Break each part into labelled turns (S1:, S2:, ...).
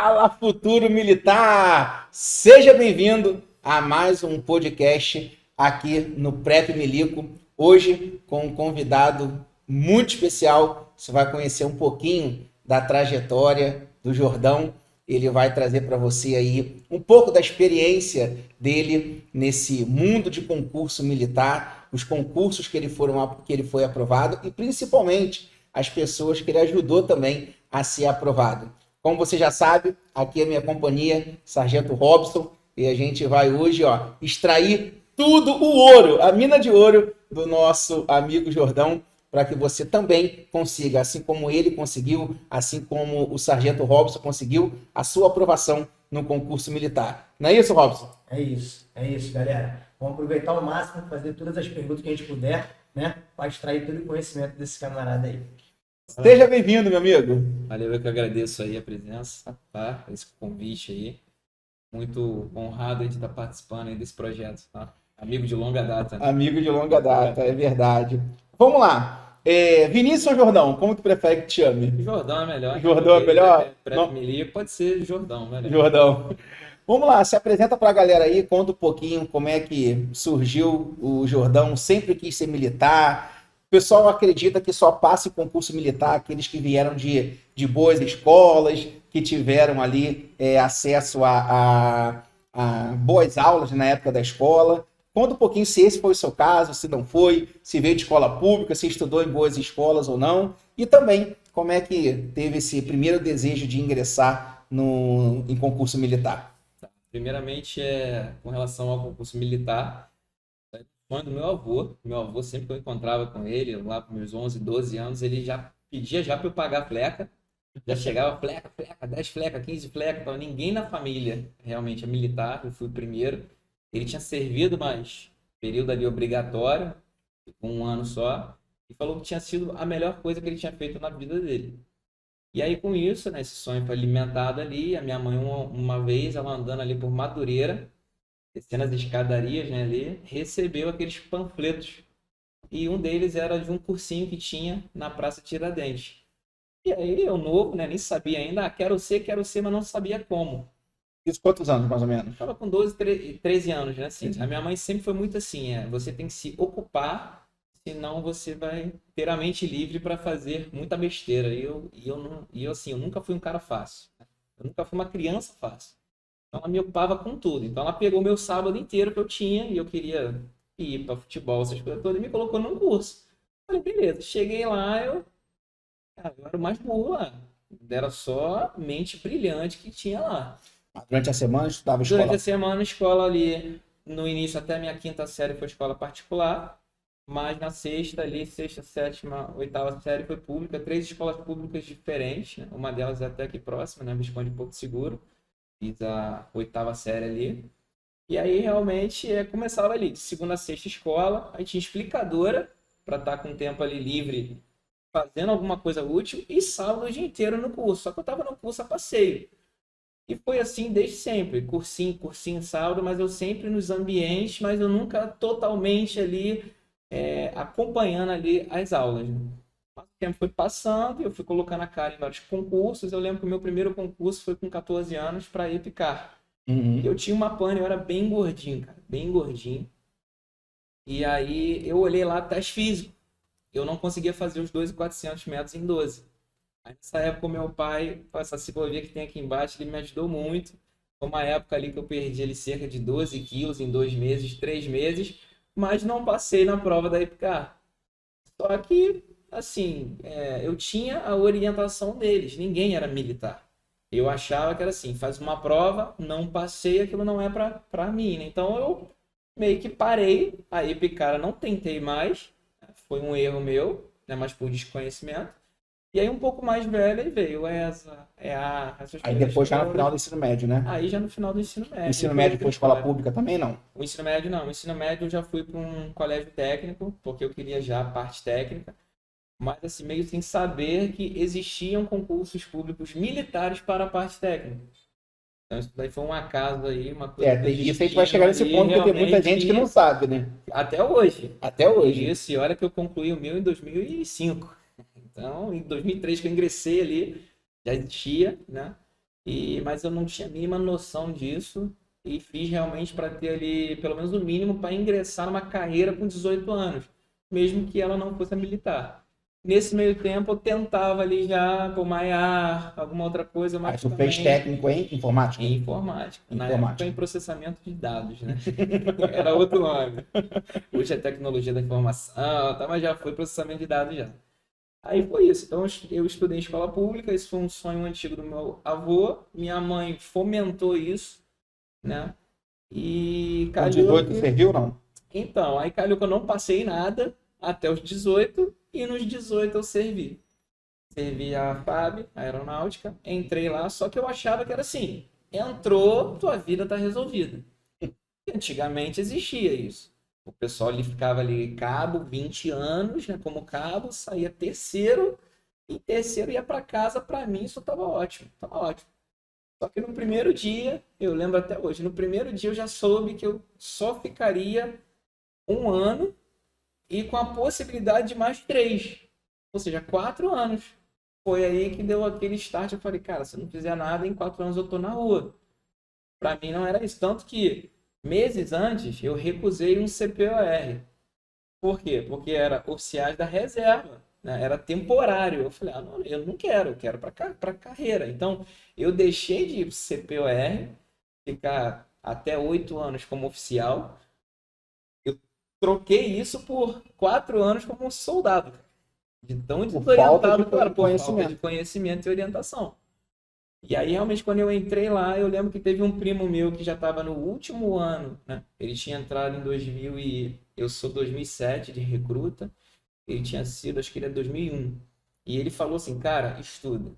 S1: Fala, futuro militar! Seja bem-vindo a mais um podcast aqui no Prep Milico. Hoje com um convidado muito especial. Você vai conhecer um pouquinho da trajetória do Jordão. Ele vai trazer para você aí um pouco da experiência dele nesse mundo de concurso militar, os concursos que ele foi aprovado e principalmente as pessoas que ele ajudou também a ser aprovado. Como você já sabe, aqui é a minha companhia, Sargento Robson, e a gente vai hoje, extrair tudo o ouro, a mina de ouro do nosso amigo Jordão, para que você também consiga, assim como ele conseguiu, assim como o Sargento Robson conseguiu, a sua aprovação no concurso militar. Não é isso, Robson?
S2: É isso, galera. Vamos aproveitar ao máximo, fazer todas as perguntas que a gente puder, né? Para extrair todo o conhecimento desse camarada aí.
S1: Seja bem-vindo, meu amigo.
S3: Valeu, eu que agradeço aí a presença, tá? Esse convite aí. Muito honrado de estar participando aí desse projeto, tá? Amigo de longa data.
S1: Amigo de longa data, é verdade. Vamos lá. Vinícius ou Jordão? Como tu prefere que te chame?
S3: Jordão é melhor.
S1: Jordão é melhor?
S3: Pré-milico pode ser Jordão, melhor.
S1: Jordão. Vamos lá, se apresenta para a galera aí, conta um pouquinho como é que surgiu o Jordão, sempre quis ser militar. O pessoal acredita que só passa em concurso militar aqueles que vieram de boas escolas, que tiveram ali acesso a boas aulas na época da escola. Conta um pouquinho se esse foi o seu caso, se não foi, se veio de escola pública, se estudou em boas escolas ou não. E também como é que teve esse primeiro desejo de ingressar em concurso militar.
S3: Primeiramente, com relação ao concurso militar, quando meu avô, sempre que eu encontrava com ele, lá com meus 11, 12 anos, ele já pedia para eu pagar a fleca, já chegava fleca, 10 fleca, 15 fleca, então ninguém na família realmente é militar, eu fui o primeiro. Ele tinha servido, mas período ali obrigatório, com um ano só, e falou que tinha sido a melhor coisa que ele tinha feito na vida dele. E aí, com isso, né, esse sonho foi alimentado ali. A minha mãe, uma vez, ela andando ali por Madureira, descendo as escadarias, né, ali, recebeu aqueles panfletos. E um deles era de um cursinho que tinha na Praça Tiradentes. E aí, eu novo, né, nem sabia ainda, quero ser, mas não sabia como.
S1: Isso quantos anos, mais ou menos?
S3: Estava com 12, 13 anos, né, assim. A minha mãe sempre foi muito assim, você tem que se ocupar, senão você vai ter a mente livre para fazer muita besteira. E eu nunca fui um cara fácil. Eu nunca fui uma criança fácil. Então ela me ocupava com tudo. Então ela pegou meu sábado inteiro que eu tinha e eu queria ir para futebol, essas coisas todas, e me colocou num curso. Falei, beleza. Cheguei lá, eu era o mais burro lá. Era só mente brilhante que tinha lá.
S1: Durante a semana estudava escola?
S3: Durante a semana, escola ali, no início até a minha quinta série foi escola particular. Mas na sexta, sétima, oitava série foi pública, 3 escolas públicas diferentes, né? Uma delas é até aqui próxima, né? Visconde de Porto Seguro. Fiz a oitava série ali. E aí realmente começava ali, de segunda a sexta escola, aí tinha explicadora, para estar com o tempo ali livre, fazendo alguma coisa útil, e sábado o dia inteiro no curso. Só que eu estava no curso a passeio. E foi assim desde sempre, cursinho, sábado, mas eu sempre nos ambientes, mas eu nunca totalmente ali acompanhando ali as aulas. Né? O tempo foi passando e eu fui colocando a cara em vários concursos. Eu lembro que o meu primeiro concurso foi com 14 anos para EPICAR. Eu tinha uma pane, eu era bem gordinho, cara, bem gordinho. E aí eu olhei lá, teste físico. Eu não conseguia fazer os 2.400 metros em 12. Aí nessa época o meu pai, essa ciclovia que tem aqui embaixo, ele me ajudou muito. Foi uma época ali que eu perdi ele cerca de 12 quilos em 2 meses, 3 meses. Mas não passei na prova da EPICAR. Só que, assim, eu tinha a orientação deles, ninguém era militar. Eu achava que era assim, faz uma prova, não passei, aquilo não é pra mim, né? Então eu meio que parei, a EPICAR não tentei mais, foi um erro meu, né? Mas por desconhecimento. E aí um pouco mais velho aí veio essa, essas
S1: Aí
S3: coisas
S1: depois já no
S3: todas.
S1: final do ensino médio, né?
S3: Aí já no final do ensino médio.
S1: O ensino médio foi escola pública também, não?
S3: O ensino médio não. O ensino médio eu já fui para um colégio técnico, porque eu queria já a parte técnica. Mas assim, meio sem saber que existiam concursos públicos militares para a parte técnica. Então isso daí foi um acaso aí, uma coisa
S1: Tem isso, a gente vai chegar nesse ponto, porque tem muita gente que não sabe, né?
S3: Até hoje.
S1: Até hoje.
S3: Isso, e olha que eu concluí o meu em 2005. Então, em 2003 que eu ingressei ali, já existia, né? Mas eu não tinha a mínima noção disso e fiz realmente para ter ali pelo menos o mínimo para ingressar numa carreira com 18 anos, mesmo que ela não fosse a militar. Nesse meio tempo eu tentava ali já por Maiar, alguma outra coisa, mas
S1: tu fez técnico em informática?
S3: Em informática. Na
S1: Informática.
S3: época em processamento de dados, né? Era outro nome. Hoje é tecnologia da informação, tá, mas já foi processamento de dados já. Aí foi isso. Então eu estudei em escola pública, isso foi um sonho antigo do meu avô. Minha mãe fomentou isso, né? E
S1: Com 18 serviu, não?
S3: Então, aí calhou que eu não passei nada até os 18 e nos 18 eu servi. Servi a FAB, a aeronáutica, entrei lá, só que eu achava que era assim, entrou, tua vida tá resolvida. E antigamente existia isso. O pessoal ali ficava ali cabo, 20 anos, né, como cabo, saía terceiro, e terceiro ia para casa, para mim isso tava ótimo, tava ótimo. Só que no primeiro dia, eu lembro até hoje, no primeiro dia eu já soube que eu só ficaria 1 ano e com a possibilidade de mais 3, ou seja, 4 anos. Foi aí que deu aquele start, eu falei, cara, se eu não fizer nada, em 4 anos eu tô na rua. Para mim não era isso, tanto que meses antes eu recusei um CPOR. Por quê? Porque era oficiais da reserva, né? Era temporário. Eu falei, não, eu não quero, eu quero para carreira. Então, eu deixei de ir pro CPOR, ficar até 8 anos como oficial. Eu troquei isso por 4 anos como soldado. De tão desorientado, claro, por falta de conhecimento e orientação. E aí, realmente, quando eu entrei lá, eu lembro que teve um primo meu que já estava no último ano, né? Ele tinha entrado em 2000 e... Eu sou 2007 de recruta. Ele tinha sido, acho que ele é 2001. E ele falou assim, cara, estuda.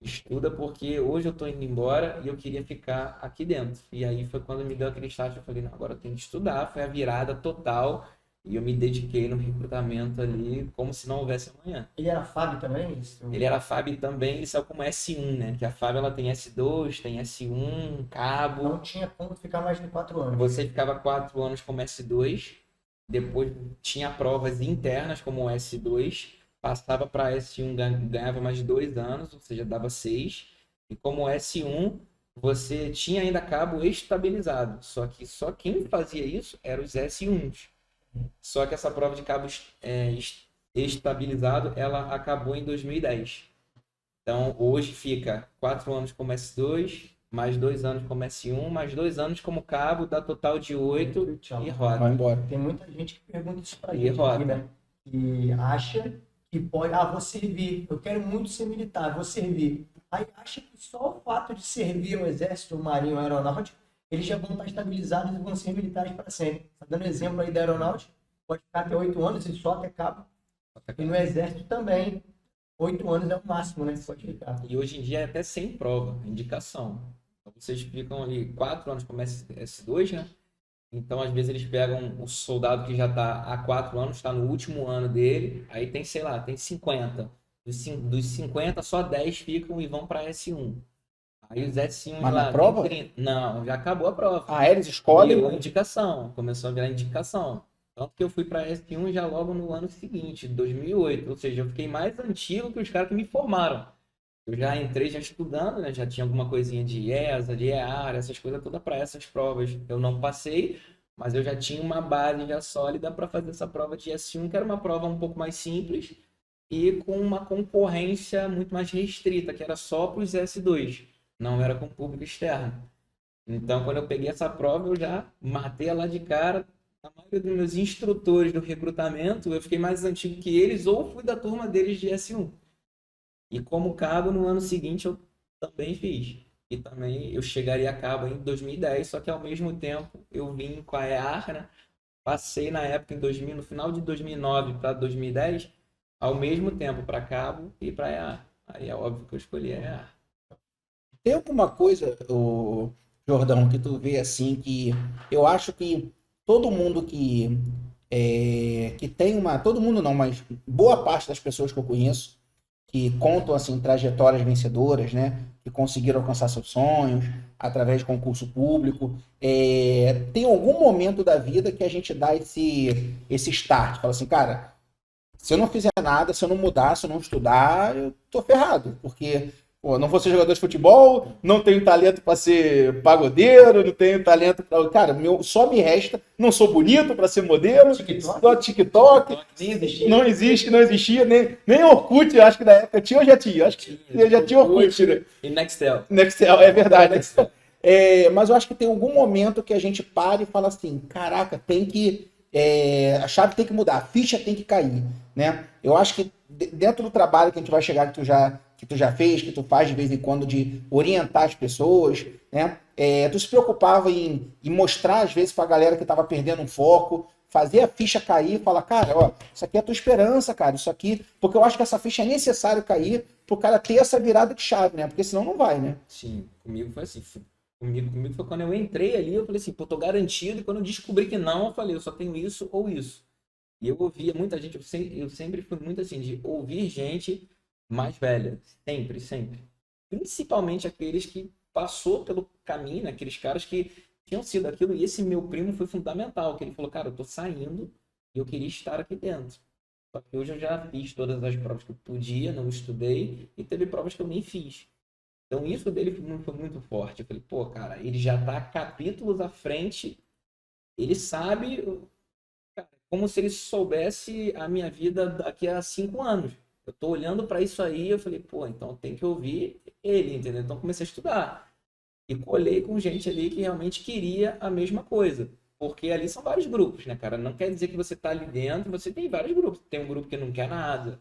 S3: Estuda porque hoje eu tô indo embora e eu queria ficar aqui dentro. E aí foi quando me deu aquele start, eu falei, não, agora eu tenho que estudar. Foi a virada total. E eu me dediquei no recrutamento ali como se não houvesse amanhã.
S2: Ele era FAB também? Isso?
S3: Ele era FAB também, ele saiu como S1, né? Que a FAB ela tem S2, tem S1, cabo.
S2: Não tinha como ficar mais de 4 anos.
S3: Você ficava 4 anos como S2, depois tinha provas internas como S2, passava para S1, ganhava mais 2 anos, ou seja, dava 6. E como S1, você tinha ainda cabo estabilizado. Só que só quem fazia isso eram os S1s. Só que essa prova de cabo estabilizado, ela acabou em 2010. Então, hoje fica 4 anos como S2, mais 2 anos como S1, mais 2 anos como cabo, dá total de 8 e roda.
S1: Vai embora.
S2: Tem muita gente que pergunta isso pra
S3: E
S2: gente
S3: roda.
S2: aqui, né? Que acha que pode, vou servir, eu quero muito ser militar, vou servir. Aí acha que só o fato de servir o exército, o marinho, o aeronáutico, eles já vão estar estabilizados e vão ser militares para sempre. Tá dando exemplo aí da aeronáutica, pode ficar até 8 anos e só até cabo. E no exército também, 8 anos é o máximo, né? Pode ficar.
S3: E hoje em dia é até sem prova, indicação. Então, vocês ficam ali 4 anos como S2, né? Então, às vezes, eles pegam o soldado que já está há 4 anos, está no último ano dele, aí tem, sei lá, tem 50. Dos 50, só 10 ficam e vão para S1. Aí os S1
S1: Mas
S3: lá...
S1: na prova?
S3: Não, já acabou a prova.
S1: Eles escolhem?
S3: Virou indicação, começou a virar indicação. Tanto que eu fui para S1 já logo no ano seguinte, 2008. Ou seja, eu fiquei mais antigo que os caras que me formaram. Eu já entrei já estudando, né? Já tinha alguma coisinha de ESA, de EAR, essas coisas todas para essas provas. Eu não passei, mas eu já tinha uma base já sólida para fazer essa prova de S1, que era uma prova um pouco mais simples e com uma concorrência muito mais restrita, que era só para os S2, não era com público externo. Então, quando eu peguei essa prova, eu já matei ela de cara. A maioria dos meus instrutores do recrutamento, eu fiquei mais antigo que eles ou fui da turma deles de S1. E como cabo, no ano seguinte eu também fiz. E também eu chegaria a cabo em 2010, só que ao mesmo tempo eu vim com a EAR, né? Passei na época em 2000, no final de 2009 para 2010, ao mesmo tempo para cabo e para EAR. Aí é óbvio que eu escolhi a EAR.
S1: Tem alguma coisa, Jordão, que tu vê assim que eu acho que todo mundo que tem uma... Todo mundo não, mas boa parte das pessoas que eu conheço que contam assim trajetórias vencedoras, né? Que conseguiram alcançar seus sonhos através de concurso público. Tem algum momento da vida que a gente dá esse start. Fala assim, cara, se eu não fizer nada, se eu não mudar, se eu não estudar, eu tô ferrado. Porque Pô, não vou ser jogador de futebol, não tenho talento para ser pagodeiro, não tenho talento para. Cara, só me resta, não sou bonito para ser modelo,
S2: TikTok?
S1: só TikTok.
S3: Nem existia.
S1: Não existia, nem Orkut, eu acho que na época tinha ou já tinha? Acho que já tinha Orkut, né?
S3: E Nextel.
S1: Nextel, é verdade. Mas eu acho que tem algum momento que a gente para e fala assim, caraca, a chave tem que mudar, a ficha tem que cair, né? Eu acho que dentro do trabalho que a gente vai chegar, que tu já fez, que tu faz de vez em quando de orientar as pessoas, né? Tu se preocupava em mostrar às vezes pra galera que tava perdendo um foco, fazer a ficha cair e falar, cara, ó, isso aqui é a tua esperança, cara, isso aqui, porque eu acho que essa ficha é necessário cair pro cara ter essa virada de chave, né? Porque senão não vai, né?
S3: Sim, comigo foi assim. Comigo foi quando eu entrei ali, eu falei assim, pô, tô garantido. E quando eu descobri que não, eu falei, eu só tenho isso ou isso. E eu ouvia muita gente, eu sempre fui muito assim, de ouvir gente mais velha. Sempre, sempre. Principalmente aqueles que passou pelo caminho, né? Aqueles caras que tinham sido aquilo. E esse meu primo foi fundamental, que ele falou, cara, eu tô saindo e eu queria estar aqui dentro. Só que hoje eu já fiz todas as provas que eu podia, não estudei, e teve provas que eu nem fiz. Então isso dele foi muito forte. Eu falei, pô, cara, ele já tá capítulos à frente, ele sabe, cara, como se ele soubesse a minha vida daqui a 5 anos. Eu tô olhando para isso aí, eu falei, pô, então tem que ouvir ele, entendeu? Então comecei a estudar. E colei com gente ali que realmente queria a mesma coisa. Porque ali são vários grupos, né, cara? Não quer dizer que você tá ali dentro, você tem vários grupos. Tem um grupo que não quer nada,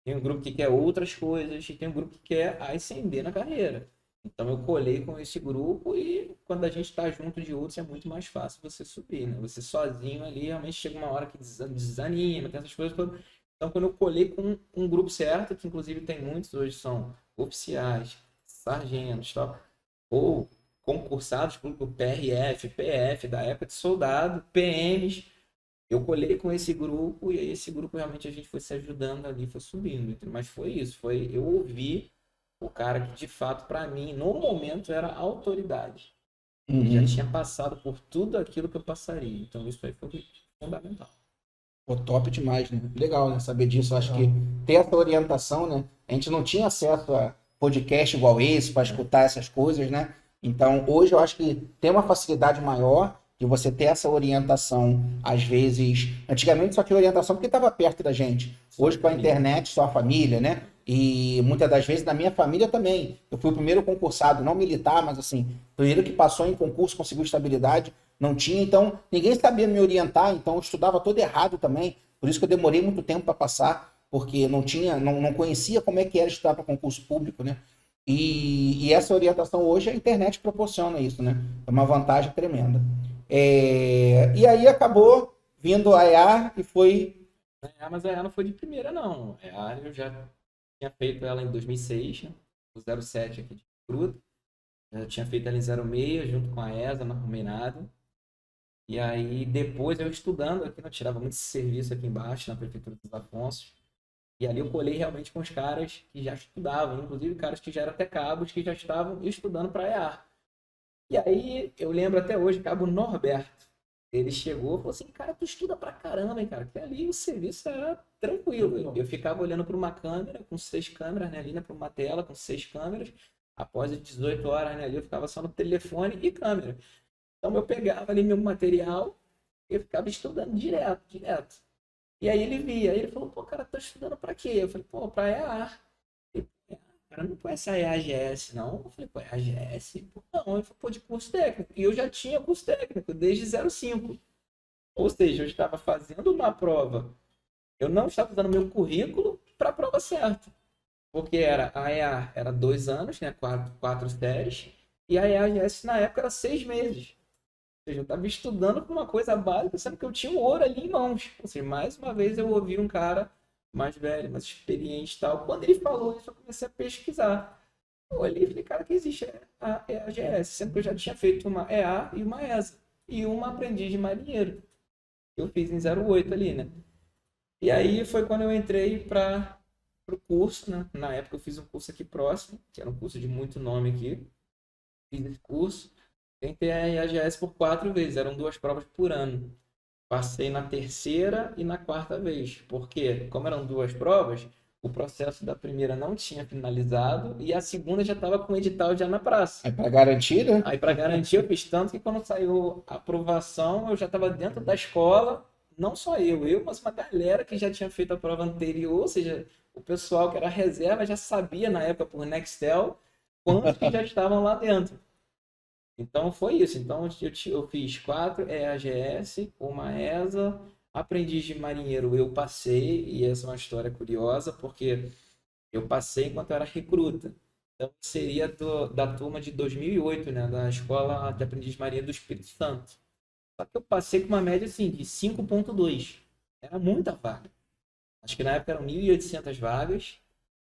S3: tem um grupo que quer outras coisas, e tem um grupo que quer ascender na carreira. Então eu colei com esse grupo e quando a gente está junto de outros é muito mais fácil você subir, né? Você sozinho ali realmente chega uma hora que desanima, tem essas coisas todas. Então quando eu colei com um grupo certo, que inclusive tem muitos hoje são oficiais, sargentos, tal, ou concursados pelo PRF, PF, da época de soldado, PMs, eu colei com esse grupo e aí esse grupo realmente a gente foi se ajudando ali, foi subindo. Mas foi isso, foi eu ouvi o cara que de fato para mim no momento era autoridade. Ele já tinha passado por tudo aquilo que eu passaria. Então isso aí foi fundamental.
S1: Pô, top demais, né? Legal, né? Saber disso. Eu acho que ter essa orientação, né? A gente não tinha acesso a podcast igual esse para escutar essas coisas, né? Então, hoje eu acho que tem uma facilidade maior de você ter essa orientação, às vezes. Antigamente só tinha orientação porque estava perto da gente. Hoje, com a internet, só a família, né? E muitas das vezes na minha família também. Eu fui o primeiro concursado, não militar, mas assim, primeiro que passou em concurso, conseguiu estabilidade. Não tinha, então ninguém sabia me orientar, então eu estudava todo errado também. Por isso que eu demorei muito tempo para passar, porque não conhecia como é que era estudar para concurso público, né? E essa orientação hoje a internet proporciona isso, né? É uma vantagem tremenda. E aí acabou vindo a EA e foi.
S3: Mas a EA não foi de primeira, não. A EA eu já tinha feito ela em 2006, né? O 07 aqui de Fruta. Eu tinha feito ela em 06, junto com a ESA, não arrumei nada. E aí, depois eu estudando aqui, eu tirava muito serviço aqui embaixo, na Prefeitura dos Afonsos. E ali eu colei realmente com os caras que já estudavam, inclusive caras que já eram até cabos, que já estavam estudando para a EA. E aí, eu lembro até hoje, cabo Norberto. Ele chegou e falou assim, cara, tu estuda pra caramba, hein, cara? Porque ali o serviço era tranquilo. Eu ficava olhando para uma câmera, com 6 câmeras, né, ali, né, para uma tela com 6 câmeras. Após as 18 horas, né, ali eu ficava só no telefone e câmera. Então eu pegava ali meu material e eu ficava estudando direto, direto. E aí ele via, aí ele falou, pô, cara, tá estudando pra quê? Eu falei, pô, pra EA. Ele, cara, não conhece a EAGS, não? Eu falei, pô, EAGS? Pô, não, ele falou, pô, de curso técnico. E eu já tinha curso técnico desde 05. Ou seja, eu estava fazendo uma prova, eu não estava usando meu currículo para a prova certa. Porque a EA era 2 anos, né, 4 séries, e a EAGS na época era 6 meses. Ou seja, eu estava estudando com uma coisa básica, sendo que eu tinha o ouro ali em mãos. Ou seja, mais uma vez eu ouvi um cara mais velho, mais experiente e tal. Quando ele falou isso, eu comecei a pesquisar. Eu olhei e falei, cara, que existe a EAGS, sendo que eu já tinha feito uma EA e uma ESA. E uma aprendiz de marinheiro. Eu fiz em 08 ali, né? E aí foi quando eu entrei para o curso, né? Na época eu fiz um curso aqui próximo, que era um curso de muito nome aqui. Fiz esse curso. Tentei a EAGS por 4 vezes, eram 2 provas por ano. Passei na terceira e na quarta vez. Porque, como eram 2 provas, o processo da primeira não tinha finalizado e a segunda já estava com o edital já na praça.
S1: Aí para garantir, né?
S3: Aí, para garantir, eu fiz tanto que quando saiu a aprovação, eu já estava dentro da escola, não só eu, mas uma galera que já tinha feito a prova anterior, ou seja, o pessoal que era reserva já sabia na época por Nextel quantos que já estavam lá dentro. Então foi isso. Então eu fiz 4 EAGS, uma ESA, aprendiz de marinheiro eu passei, e essa é uma história curiosa, porque eu passei enquanto eu era recruta. Então seria da turma de 2008, né, da Escola de Aprendiz de Marinha do Espírito Santo. Só que eu passei com uma média assim, de 5,2. Era muita vaga. Acho que na época eram 1.800 vagas.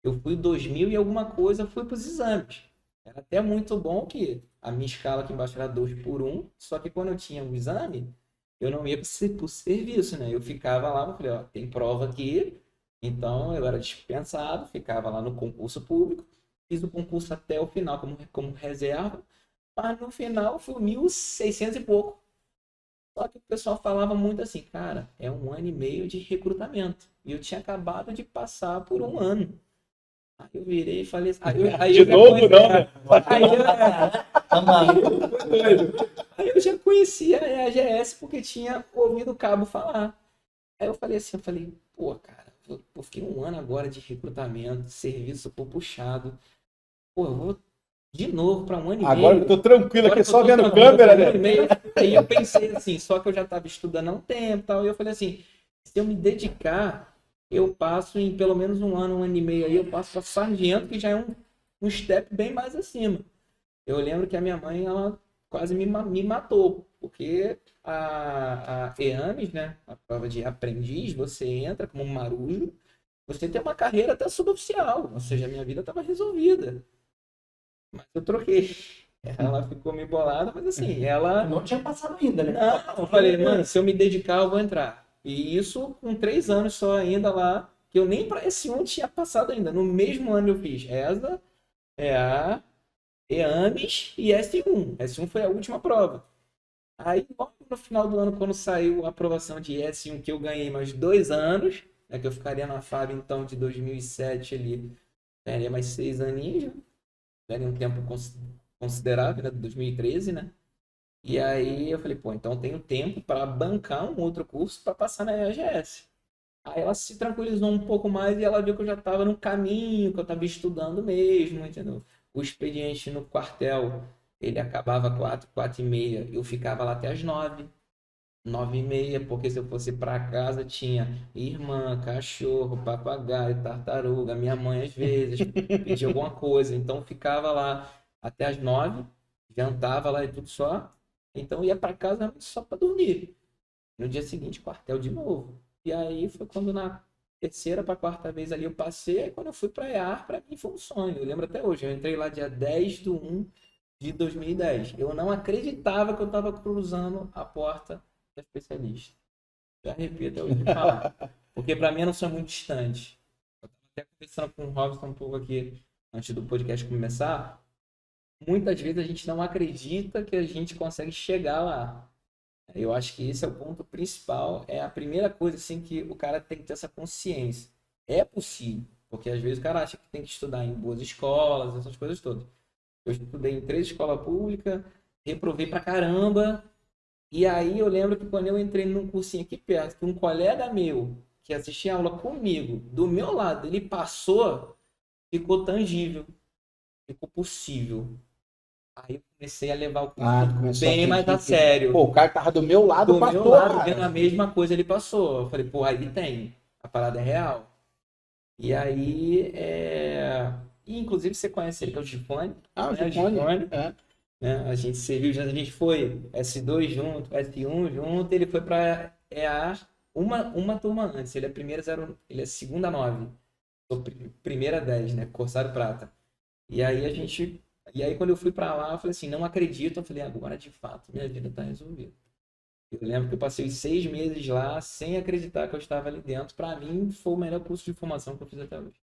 S3: Eu fui 2.000 e alguma coisa, fui para os exames. Era até muito bom que a minha escala aqui embaixo era 2 por 1, só que quando eu tinha um exame, eu não ia para o serviço, né? Eu ficava lá, eu falei, ó, tem prova aqui, então eu era dispensado, ficava lá no concurso público, fiz o concurso até o final como reserva, mas no final foi 1.600 e pouco. Só que o pessoal falava muito assim, cara, é 1 ano e meio de recrutamento. E eu tinha acabado de passar por 1 ano. Aí eu virei e falei assim, aí
S1: De
S3: eu já
S1: novo,
S3: conhecia-
S1: não, né?
S3: Aí eu já conhecia a EAGS porque tinha ouvido o cabo falar. Aí eu falei assim, pô, cara, eu fiquei 1 ano agora de recrutamento, serviço pô, puxado. Pô, eu vou de novo para 1 ano e meio.
S1: Agora eu tô tranquilo
S3: Agora
S1: aqui,
S3: que eu
S1: só
S3: tô
S1: vendo
S3: tranquilo,
S1: câmera,
S3: 1 ano e
S1: né?
S3: meio. Aí eu pensei assim, só que eu já estava estudando há um tempo e tal. E eu falei assim, se eu me dedicar, eu passo em pelo menos 1 ano, 1 ano e meio aí, eu passo para sargento, que já é um step bem mais acima. Eu lembro que a minha mãe, ela quase me matou, porque a EAMES, né, a prova de aprendiz, você entra como marujo, você tem uma carreira até suboficial, ou seja, a minha vida estava resolvida. Mas eu troquei. Ela ficou meio bolada, mas assim, ela...
S2: Não tinha passado ainda, né?
S3: Não, eu falei, mano, se eu me dedicar, eu vou entrar. E isso com 3 anos só ainda lá, que eu nem para esse 1 tinha passado ainda. No mesmo ano eu fiz ESA, EA, EAMES e S1. S1 foi a última prova. Aí, logo no final do ano, quando saiu a aprovação de S1, que eu ganhei mais 2 anos, né, que eu ficaria na FAB, então, de 2007 ali, ganharia mais 6 aninhos, né? Daria um tempo considerável, né, de 2013, né? E aí eu falei, pô, então eu tenho tempo para bancar um outro curso para passar na EAGS. Aí ela se tranquilizou um pouco mais e ela viu que eu já estava no caminho, que eu estava estudando mesmo, entendeu? O expediente no quartel, ele acabava 4, 4h30, eu ficava lá até as 9, 9h30, porque se eu fosse para casa tinha irmã, cachorro, papagaio, tartaruga, minha mãe às vezes pedia alguma coisa, então ficava lá até as 9, jantava lá e tudo só, então ia para casa só para dormir. No dia seguinte, quartel de novo. E aí foi quando na terceira para quarta vez ali eu passei, aí quando eu fui para EAR, para mim foi um sonho. Eu lembro até hoje, eu entrei lá dia 10/1 de 2010. Eu não acreditava que eu estava cruzando a porta da especialista. Eu arrepio até hoje de falar. Porque para mim não sou muito distante. Eu estava até conversando com o Robson um pouco aqui antes do podcast começar. Muitas vezes a gente não acredita que a gente consegue chegar lá. Eu acho que esse é o ponto principal, é a primeira coisa assim que o cara tem que ter essa consciência. É possível, porque às vezes o cara acha que tem que estudar em boas escolas, essas coisas todas. Eu estudei em 3 escolas públicas, reprovei pra caramba, e aí eu lembro que quando eu entrei num cursinho aqui perto, que um colega meu, que assistia aula comigo, do meu lado, ele passou, ficou tangível, ficou possível. Aí eu comecei a levar o curso
S1: Começou
S3: bem mais a
S1: acreditar que-
S3: sério.
S1: Pô, o cara tava do meu lado,
S3: Do meu
S1: passou,
S3: lado,
S1: cara.
S3: vendo a mesma coisa, ele passou. Eu falei, pô, aí tem. A parada é real. E aí, E, inclusive, você conhece ele, que é o Gifone.
S1: Ah, o
S3: né?
S1: Gifone.
S3: Gifone,
S1: É.
S3: né? A gente serviu, a gente foi S2 junto, S1 junto, ele foi para EA uma turma antes. Ele é ele é segunda 9. Sou primeira 10, né? Corsário Prata. E aí E aí, quando eu fui para lá, eu falei assim, não acredito. Eu falei, agora de fato, minha vida tá resolvida. Eu lembro que eu passei 6 meses lá sem acreditar que eu estava ali dentro. Para mim, foi o melhor curso de formação que eu fiz até hoje.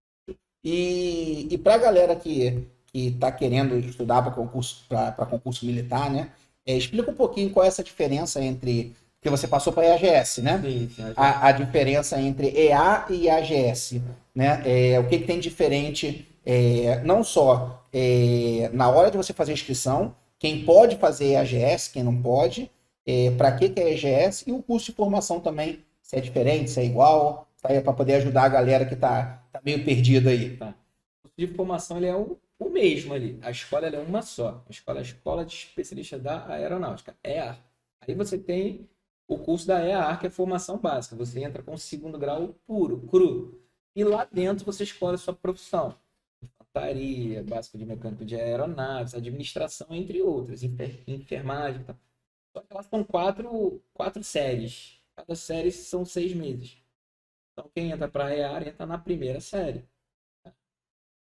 S1: E para a galera que está querendo estudar para concurso militar, né? Explica um pouquinho qual é essa diferença entre Porque você passou para EAGS, né?
S3: Sim, sim.
S1: A diferença entre EA e AGS, né? O que tem diferente, não só na hora de você fazer a inscrição, quem pode fazer AGS, quem não pode, para que é EGS e o curso de formação também, se é diferente, se é igual, para poder ajudar a galera que tá meio perdida aí.
S3: Tá. O curso de formação ele é o mesmo ali. A escola ela é uma só. A escola de especialista da aeronáutica, EAR. Aí você tem o curso da EAR, que é formação básica. Você entra com o 2º grau puro, cru. E lá dentro você escolhe a sua profissão. Infantaria, básico de mecânico de aeronaves, administração, entre outras. Enfermagem e tal. Só que elas são quatro séries. Cada série são 6 meses. Então quem entra para a EAR entra na primeira série.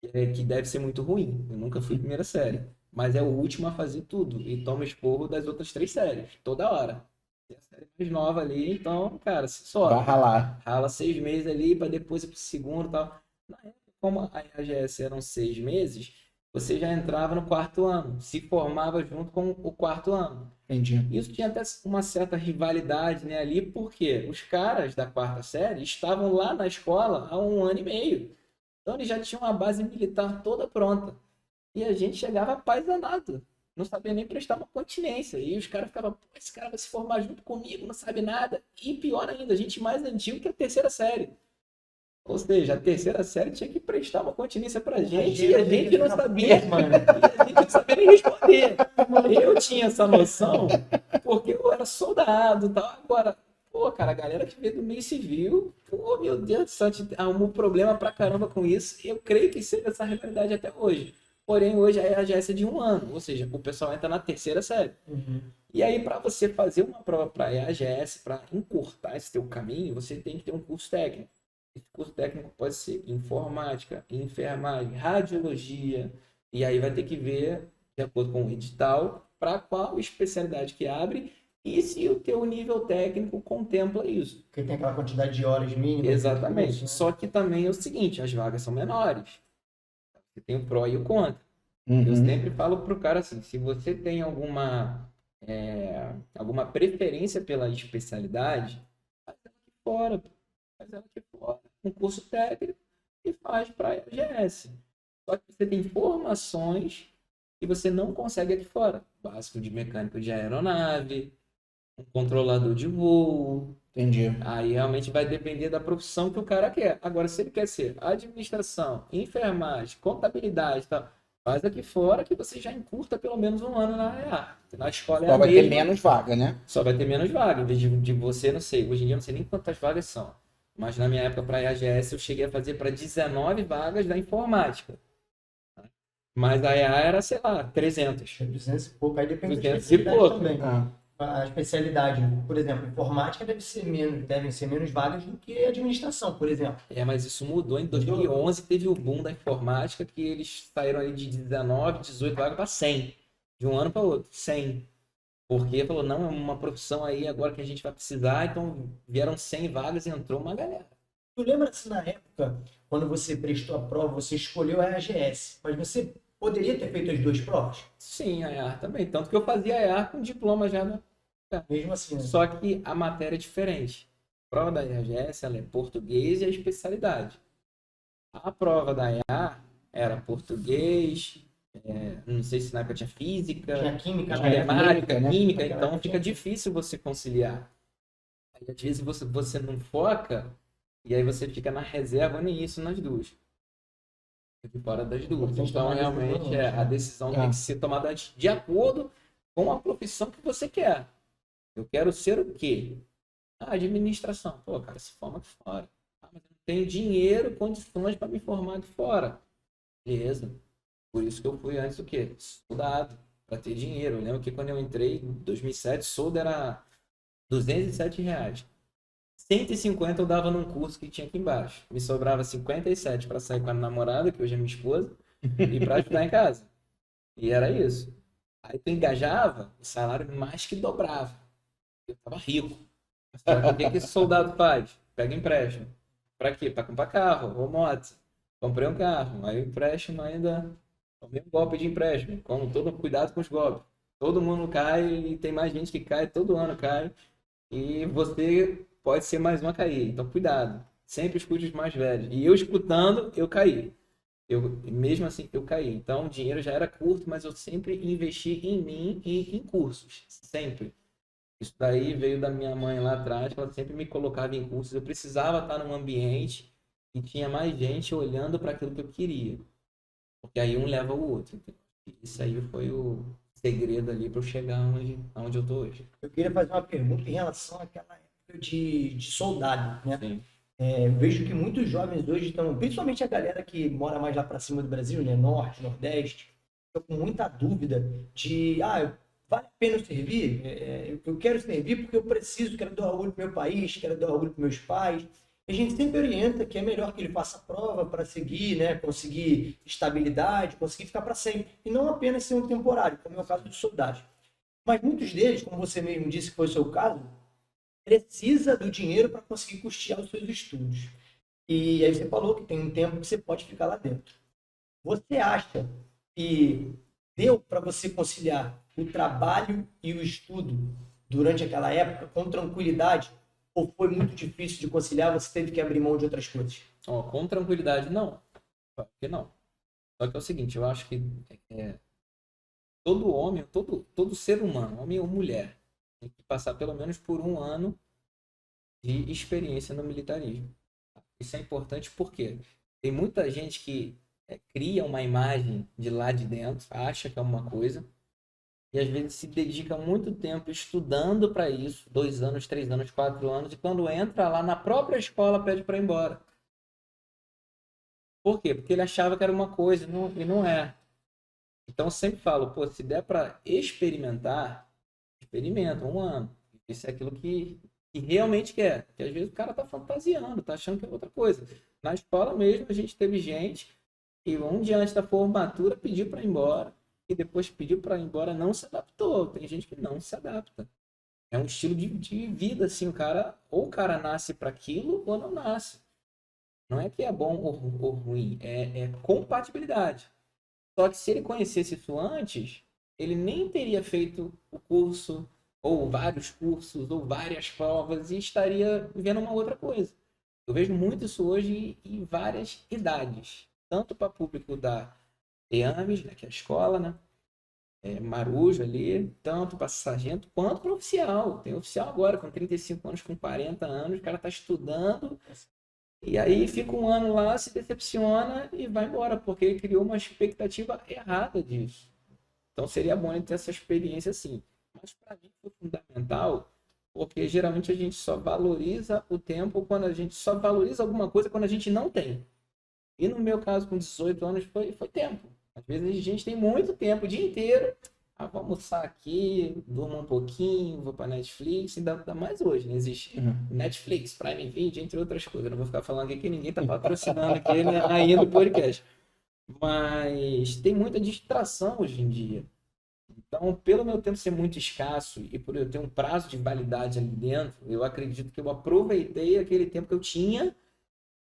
S3: Que deve ser muito ruim. Eu nunca fui primeira série. Mas é o último a fazer tudo. E toma esporro das outras 3 séries. Toda hora. E a série mais nova ali, então, cara, se sobe.
S1: Vai ralar.
S3: Rala 6 meses ali para depois ir pro segundo e tal. Na época, como a AGS eram 6 meses, você já entrava no 4º ano. Se formava junto com o 4º ano.
S1: Entendi.
S3: Isso tinha até uma certa rivalidade, né, ali, porque os caras da 4ª série estavam lá na escola há 1 ano e meio. Então eles já tinham uma base militar toda pronta. E a gente chegava apaixonado. Não sabia nem prestar uma continência. E os caras ficavam, pô, esse cara vai se formar junto comigo, não sabe nada. E pior ainda, a gente mais antigo que a 3ª série. Ou seja, a 3ª série tinha que prestar uma continência pra gente e a gente não sabia. E a gente não sabia nem responder. Eu tinha essa noção porque eu era soldado e tal. Agora, pô, cara, a galera que veio do meio civil, pô, meu Deus do céu, arrumou problema pra caramba com isso. E eu creio que seja essa realidade até hoje. Porém, hoje a EAGS é de 1 ano, ou seja, o pessoal entra na 3ª série.
S2: Uhum.
S3: E aí, para você fazer uma prova para EAGS, para encurtar esse teu caminho, você tem que ter um curso técnico. Esse curso técnico pode ser informática, enfermagem, radiologia, e aí vai ter que ver, de acordo com o edital, para qual especialidade que abre e se o teu nível técnico contempla isso.
S2: Porque tem aquela quantidade de horas mínimas.
S3: Exatamente.
S2: Curso, né?
S3: Só que também é o seguinte, as vagas são menores. Você tem o pró e o contra.
S1: Uhum.
S3: Eu sempre falo pro cara assim, se você tem alguma preferência pela especialidade, faz ela aqui fora. Faz ela aqui fora. Um curso técnico e faz para a EAGS. Só que você tem formações que você não consegue aqui fora. Básico de mecânico de aeronave, um controlador de voo.
S1: Entendi.
S3: Aí realmente vai depender da profissão que o cara quer. Agora, se ele quer ser administração, enfermagem, contabilidade e tal, faz aqui fora que você já encurta pelo menos 1 ano na EA. Na escola é
S1: Só
S3: a
S1: vai ter
S3: mesma.
S1: menos vaga, né?
S3: Só vai ter menos vaga. Em vez de você, não sei. Hoje em dia eu não sei nem quantas vagas são. Mas na minha época para a EAGS eu cheguei a fazer para 19 vagas da informática. Mas a EA era, sei lá, 300.
S2: 200 e pouco, aí depende da
S3: 200 e
S2: especialidade
S3: pouco.
S2: também.
S1: Ah.
S2: A especialidade, por exemplo, informática devem ser menos vagas do que administração, por exemplo.
S3: Mas isso mudou. Em 2011 teve o boom da informática que eles saíram ali de 19, 18 vagas para 100. De um ano para outro, 100. Porque falou, não, é uma profissão aí agora que a gente vai precisar, então vieram 100 vagas e entrou uma galera.
S2: Tu lembra se na época, quando você prestou a prova, você escolheu a AGS, mas você poderia ter feito as 2 provas?
S3: Sim, a EAR também. Tanto que eu fazia a EAR com diploma já, né?
S2: Mesmo assim, né?
S3: Só que a matéria é diferente. A prova da EAGS ela é português e a especialidade. A prova da EAR era português, não sei se na época tinha física,
S2: Tinha química,
S3: matemática,
S1: né?
S3: química,
S2: Naquela
S3: então
S2: época
S3: fica
S2: tinha.
S3: difícil você conciliar. Aí, às vezes você não foca e aí você fica na reserva nem isso nas duas. Fica fora das duas.
S2: Tem que
S3: Então
S2: tomar
S3: realmente
S2: decisão antes,
S3: a
S2: né?
S3: decisão tem que ser tomada antes, de acordo com a profissão que você quer. Eu quero ser o quê? Administração. Pô, cara, se forma aqui fora. Mas eu não tenho dinheiro, condições para me formar aqui fora. Beleza. Por isso que eu fui antes o quê? Soldado, para ter dinheiro. Eu lembro que quando eu entrei em 2007, soldo era R$ 207. 150 eu dava num curso que tinha aqui embaixo. Me sobrava 57 para sair com a namorada, que hoje é minha esposa, e para ajudar em casa. E era isso. Aí tu engajava, o salário mais que dobrava. Eu tava rico. Só que o que esse soldado faz? Pega empréstimo. Pra quê? Pra comprar carro ou moto. Comprei um carro, aí o empréstimo ainda... Tomei um golpe de empréstimo. Como todo cuidado com os golpes. Todo mundo cai e tem mais gente que cai, todo ano cai. e você pode ser mais um a cair. Então, cuidado. Sempre escute os mais velhos. E eu escutando, eu caí. Mesmo assim, eu caí. Então, o dinheiro já era curto, mas eu sempre investi em mim e em cursos. Sempre. Isso daí veio da minha mãe lá atrás, que ela sempre me colocava em cursos. Eu precisava estar num ambiente que tinha mais gente olhando para aquilo que eu queria. Porque aí um leva o outro. Entendeu? Isso aí foi o segredo ali para eu chegar onde eu tô hoje.
S2: Eu queria fazer uma pergunta em relação àquela época de soldado, né?
S3: Sim.
S2: Eu vejo que muitos jovens hoje estão, principalmente a galera que mora mais lá para cima do Brasil, né? Norte, Nordeste, estão com muita dúvida de, vale a pena eu servir? Eu quero servir porque eu preciso, quero dar orgulho para o meu país, quero dar orgulho para meus pais. A gente sempre orienta que é melhor que ele faça a prova para seguir, né? Conseguir estabilidade, conseguir ficar para sempre. E não apenas ser um temporário, como é o caso dos soldados. Mas muitos deles, como você mesmo disse que foi o seu caso, precisa do dinheiro para conseguir custear os seus estudos. E aí você falou que tem um tempo que você pode ficar lá dentro. Você acha que deu para você conciliar o trabalho e o estudo durante aquela época com tranquilidade? Ou foi muito difícil de conciliar, você teve que abrir mão de outras coisas?
S3: Ó, com tranquilidade, não. Por que não? Só que é o seguinte, eu acho que todo homem, todo ser humano, homem ou mulher, tem que passar pelo menos por um ano de experiência no militarismo. Isso é importante porque tem muita gente que cria uma imagem de lá de dentro, acha que é uma coisa, e às vezes se dedica muito tempo estudando para isso, 2 anos, 3 anos, 4 anos, e quando entra lá na própria escola pede para ir embora. Por quê? Porque ele achava que era uma coisa e não é. Então eu sempre falo, pô, se der para experimentar, experimenta um ano. Isso é aquilo que realmente quer. Porque às vezes o cara tá fantasiando, tá achando que é outra coisa. Na escola mesmo a gente teve gente que um dia antes da formatura pediu para ir embora e depois pediu para ir embora, não se adaptou. Tem gente que não se adapta. É um estilo de vida, assim, ou o cara nasce para aquilo ou não nasce. Não é que é bom ou ruim, é compatibilidade. Só que se ele conhecesse isso antes, ele nem teria feito o curso, ou vários cursos, ou várias provas, e estaria vivendo uma outra coisa. Eu vejo muito isso hoje em várias idades, tanto para público da EAMES, né, que é a escola, né? Marujo ali, tanto para sargento quanto para oficial. Tem oficial agora com 35 anos, com 40 anos, o cara está estudando e aí fica um ano lá, se decepciona e vai embora, porque ele criou uma expectativa errada disso. Então seria bom ele ter essa experiência assim. Mas para mim foi fundamental, porque geralmente a gente só valoriza o tempo quando a gente só valoriza alguma coisa quando a gente não tem. E no meu caso, com 18 anos, foi tempo. Às vezes a gente tem muito tempo, o dia inteiro. Vou almoçar aqui, durmo um pouquinho, vou para Netflix, ainda mais hoje, né? Existe Netflix, Prime Video, entre outras coisas. Eu não vou ficar falando aqui que ninguém está patrocinando aqui, né, ainda o podcast. Mas tem muita distração hoje em dia. Então, pelo meu tempo ser muito escasso e por eu ter um prazo de validade ali dentro, eu acredito que eu aproveitei aquele tempo que eu tinha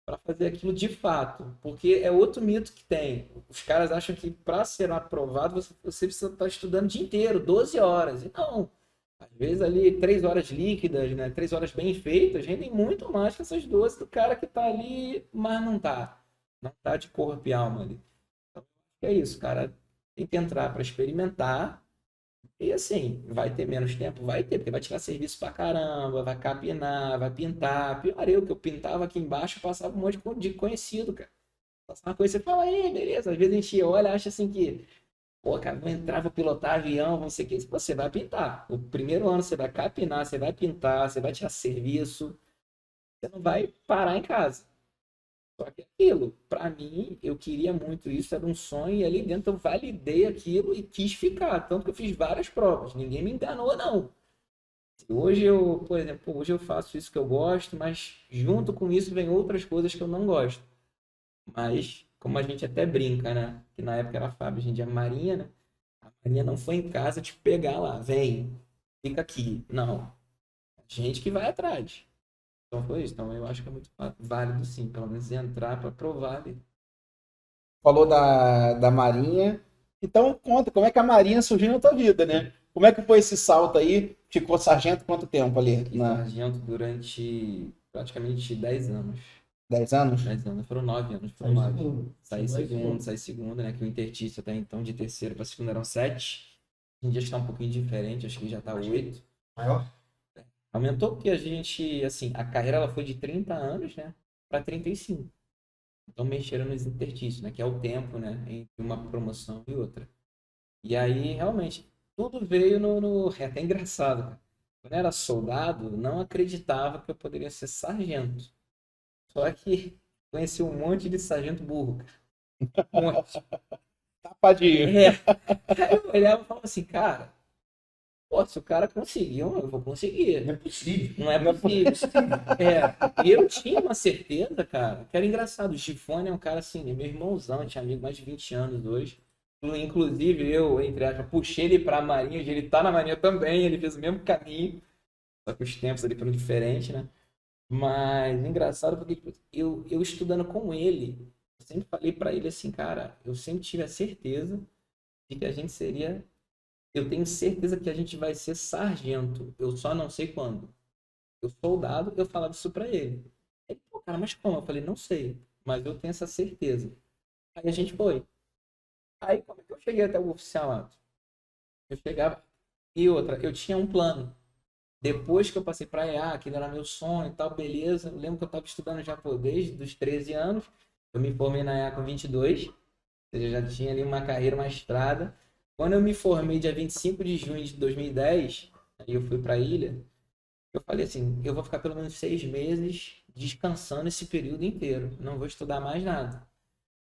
S3: para fazer aquilo de fato. Porque é outro mito que tem. Os caras acham que para ser aprovado você precisa estar estudando o dia inteiro, 12 horas. E não. Às vezes ali 3 horas líquidas, né? 3 horas bem feitas, rendem muito mais que essas 12 do cara que está ali, mas não está. Não está de corpo e alma ali. Então, é isso, cara. Tem que entrar para experimentar. E assim, vai ter menos tempo? Vai ter, porque vai tirar serviço pra caramba, vai capinar, vai pintar. Pior eu, que eu pintava aqui embaixo, passava um monte de conhecido, cara. Passava uma coisa, você fala, aí, beleza. Às vezes a gente olha e acha assim que, pô, cara, vou entrar, vou pilotar avião, não sei o que. Você vai pintar. O primeiro ano você vai capinar, você vai pintar, você vai tirar serviço. Você não vai parar em casa. Só que aquilo, para mim, eu queria muito isso, era um sonho, e ali dentro eu validei aquilo e quis ficar. Tanto que eu fiz várias provas, ninguém me enganou, não. Hoje eu, por exemplo, hoje eu faço isso que eu gosto, mas junto com isso vem outras coisas que eu não gosto. Mas, como a gente até brinca, né? Que na época era a FAB, hoje em dia é a Marinha, né? A Marinha não foi em casa te pegar lá, vem, fica aqui. Não. A gente que vai atrás. Então foi isso. Então eu acho que é muito válido, sim, pelo menos entrar para provar ali.
S1: Falou da Marinha. Então conta, como é que a Marinha surgiu na tua vida, né? Como é que foi esse salto aí? Ficou sargento quanto tempo ali?
S3: Fiquei sargento durante praticamente 10 anos.
S1: 10 anos?
S3: 10 anos, foram 9 anos,
S2: Saiu
S3: foram 9.
S2: segundo.
S3: Saí segundo, né? Que o interstício até então de terceiro para segundo eram 7. Hoje em dia está um pouquinho diferente, acho que já está 8.
S2: Maior?
S3: Aumentou porque a gente, assim, a carreira ela foi de 30 anos, né, para 35. Então mexeram nos interstícios, né, que é o tempo, né, entre uma promoção e outra. E aí, realmente, tudo veio É até engraçado, cara. Quando eu era soldado, não acreditava que eu poderia ser sargento. Só que conheci um monte de sargento burro, cara. Um monte.
S1: Tapadinho.
S3: É. Aí eu olhava e falava assim, cara, pô, se o cara conseguiu, eu vou conseguir.
S2: Não é possível.
S3: Não é possível. E eu tinha uma certeza, cara, que era engraçado. O Gifone é um cara assim, meu irmãozão, tinha amigo mais de 20 anos hoje. Inclusive, eu, entre aspas, puxei ele pra Marinha, hoje ele tá na Marinha também, ele fez o mesmo caminho, só que os tempos ali foram diferentes, né? Mas engraçado porque tipo, eu estudando com ele, eu sempre falei pra ele assim, cara, eu sempre tive a certeza de que a gente seria. Eu tenho certeza que a gente vai ser sargento, eu só não sei quando. Eu soldado, eu falava isso pra ele. Ele, pô, cara, mas como? Eu falei, não sei, mas eu tenho essa certeza. Aí a gente foi. Aí como é que eu cheguei até o oficialato? Eu chegava. E outra, eu tinha um plano. Depois que eu passei pra EA, aquilo era meu sonho e tal, beleza. Eu lembro que eu tava estudando já, pô, desde os 13 anos. Eu me formei na EA com 22. Ou seja, já tinha ali uma carreira, uma estrada. Quando eu me formei, dia 25 de junho de 2010, aí eu fui pra ilha. Eu falei assim, eu vou ficar pelo menos 6 meses descansando esse período inteiro. Não vou estudar mais nada.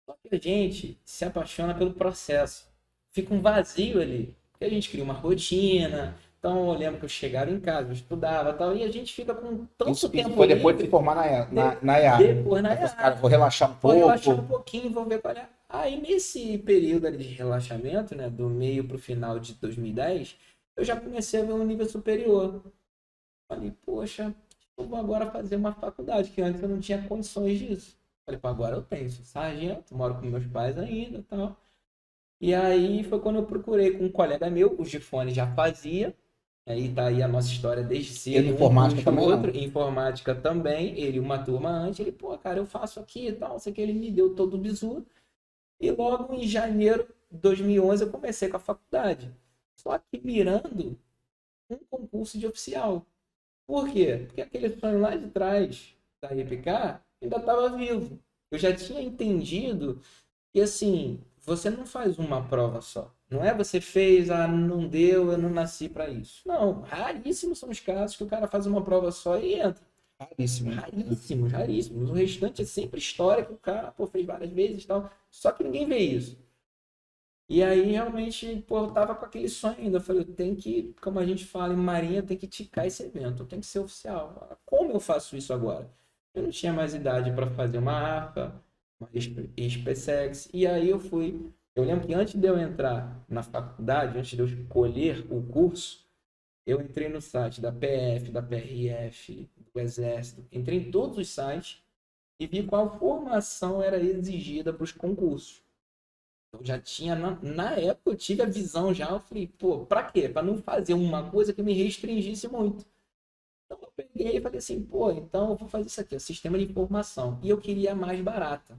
S3: Só que a gente se apaixona pelo processo. Fica um vazio ali. Porque a gente cria uma rotina. Então eu lembro que eu chegava em casa, eu estudava e tal. E a gente fica com tanto
S1: Isso
S3: tempo
S1: foi depois de
S3: livre.
S1: se formar na EA.
S3: Depois na
S1: Aí você,
S3: EA.
S1: cara, vou relaxar um
S3: Vou relaxar um
S1: pouco.
S3: pouquinho, vou ver qual é. Aí nesse período ali de relaxamento, né, do meio para o final de 2010, eu já comecei a ver um nível superior. Falei, poxa, eu vou agora fazer uma faculdade, que antes eu não tinha condições disso. Falei, pô, agora eu tenho, sou sargento, moro com meus pais ainda e tal. E aí foi quando eu procurei com um colega meu, o Gifone já fazia. Aí tá aí a nossa história desde cedo.
S1: Ele informática também, não?
S3: Informática também, ele uma turma antes. Ele, pô, cara, eu faço aqui e tal, sei que ele me deu todo o bizu. E logo em janeiro de 2011 eu comecei com a faculdade. Só que mirando um concurso de oficial. Por quê? Porque aquele sonho lá de trás da IPK ainda estava vivo. Eu já tinha entendido que, assim, você não faz uma prova só. Não é você fez, não deu, eu não nasci para isso. Não, raríssimos são os casos que o cara faz uma prova só e entra.
S1: Raríssimo.
S3: Raríssimos, raríssimos. O restante é sempre história que o cara pô, fez várias vezes e tal. Só que ninguém vê isso. E aí, realmente, pô, eu tava com aquele sonho ainda. Eu falei, eu tenho que, como a gente fala em Marinha, eu tenho que ticar esse evento, eu tenho que ser oficial. Como eu faço isso agora? Eu não tinha mais idade para fazer uma AFA, uma SpaceX. E aí eu fui. Eu lembro que antes de eu entrar na faculdade, antes de eu escolher o curso, eu entrei no site da PF, da PRF, do Exército, entrei em todos os sites e vi qual formação era exigida para os concursos. Eu já tinha, na época, eu tive a visão já, eu falei, pô, pra quê? Pra não fazer uma coisa que me restringisse muito. Então eu peguei e falei assim, pô, então eu vou fazer isso aqui, o sistema de informação. E eu queria a mais barata.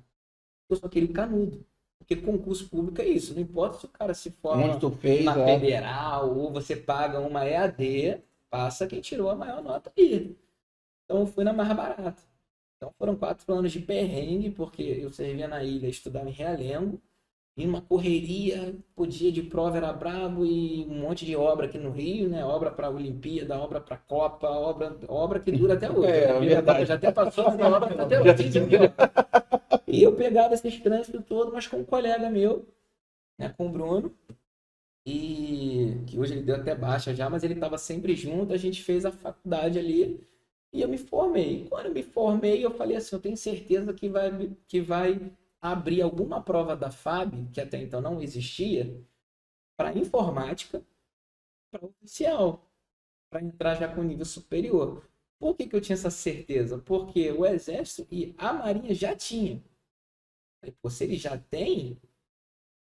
S3: Eu só queria o canudo. Porque concurso público é isso, não importa se o cara se forma
S1: Onde tu fez,
S3: na federal ou você paga uma EAD, passa quem tirou a maior nota aí. Então eu fui na mais barata. Então foram 4 anos de perrengue, porque eu servia na ilha, estudava em Realengo, e uma correria, o dia de prova era brabo e um monte de obra aqui no Rio, né? Obra para Olimpíada, obra para Copa, obra que dura até hoje.
S1: É,
S3: Né?
S1: verdade.
S3: Já até passou, mas a obra tá até hoje. 15 mil. E eu pegava esses trânsitos todos, mas com um colega meu, né? Com o Bruno, e que hoje ele deu até baixa já, mas ele estava sempre junto, a gente fez a faculdade ali e eu me formei. Quando eu me formei, eu falei assim, eu tenho certeza que vai abrir alguma prova da FAB, que até então não existia, para informática, para oficial, para entrar já com nível superior. Por que eu tinha essa certeza? Porque o Exército e a Marinha já tinham. Aí, pô, se ele já tem,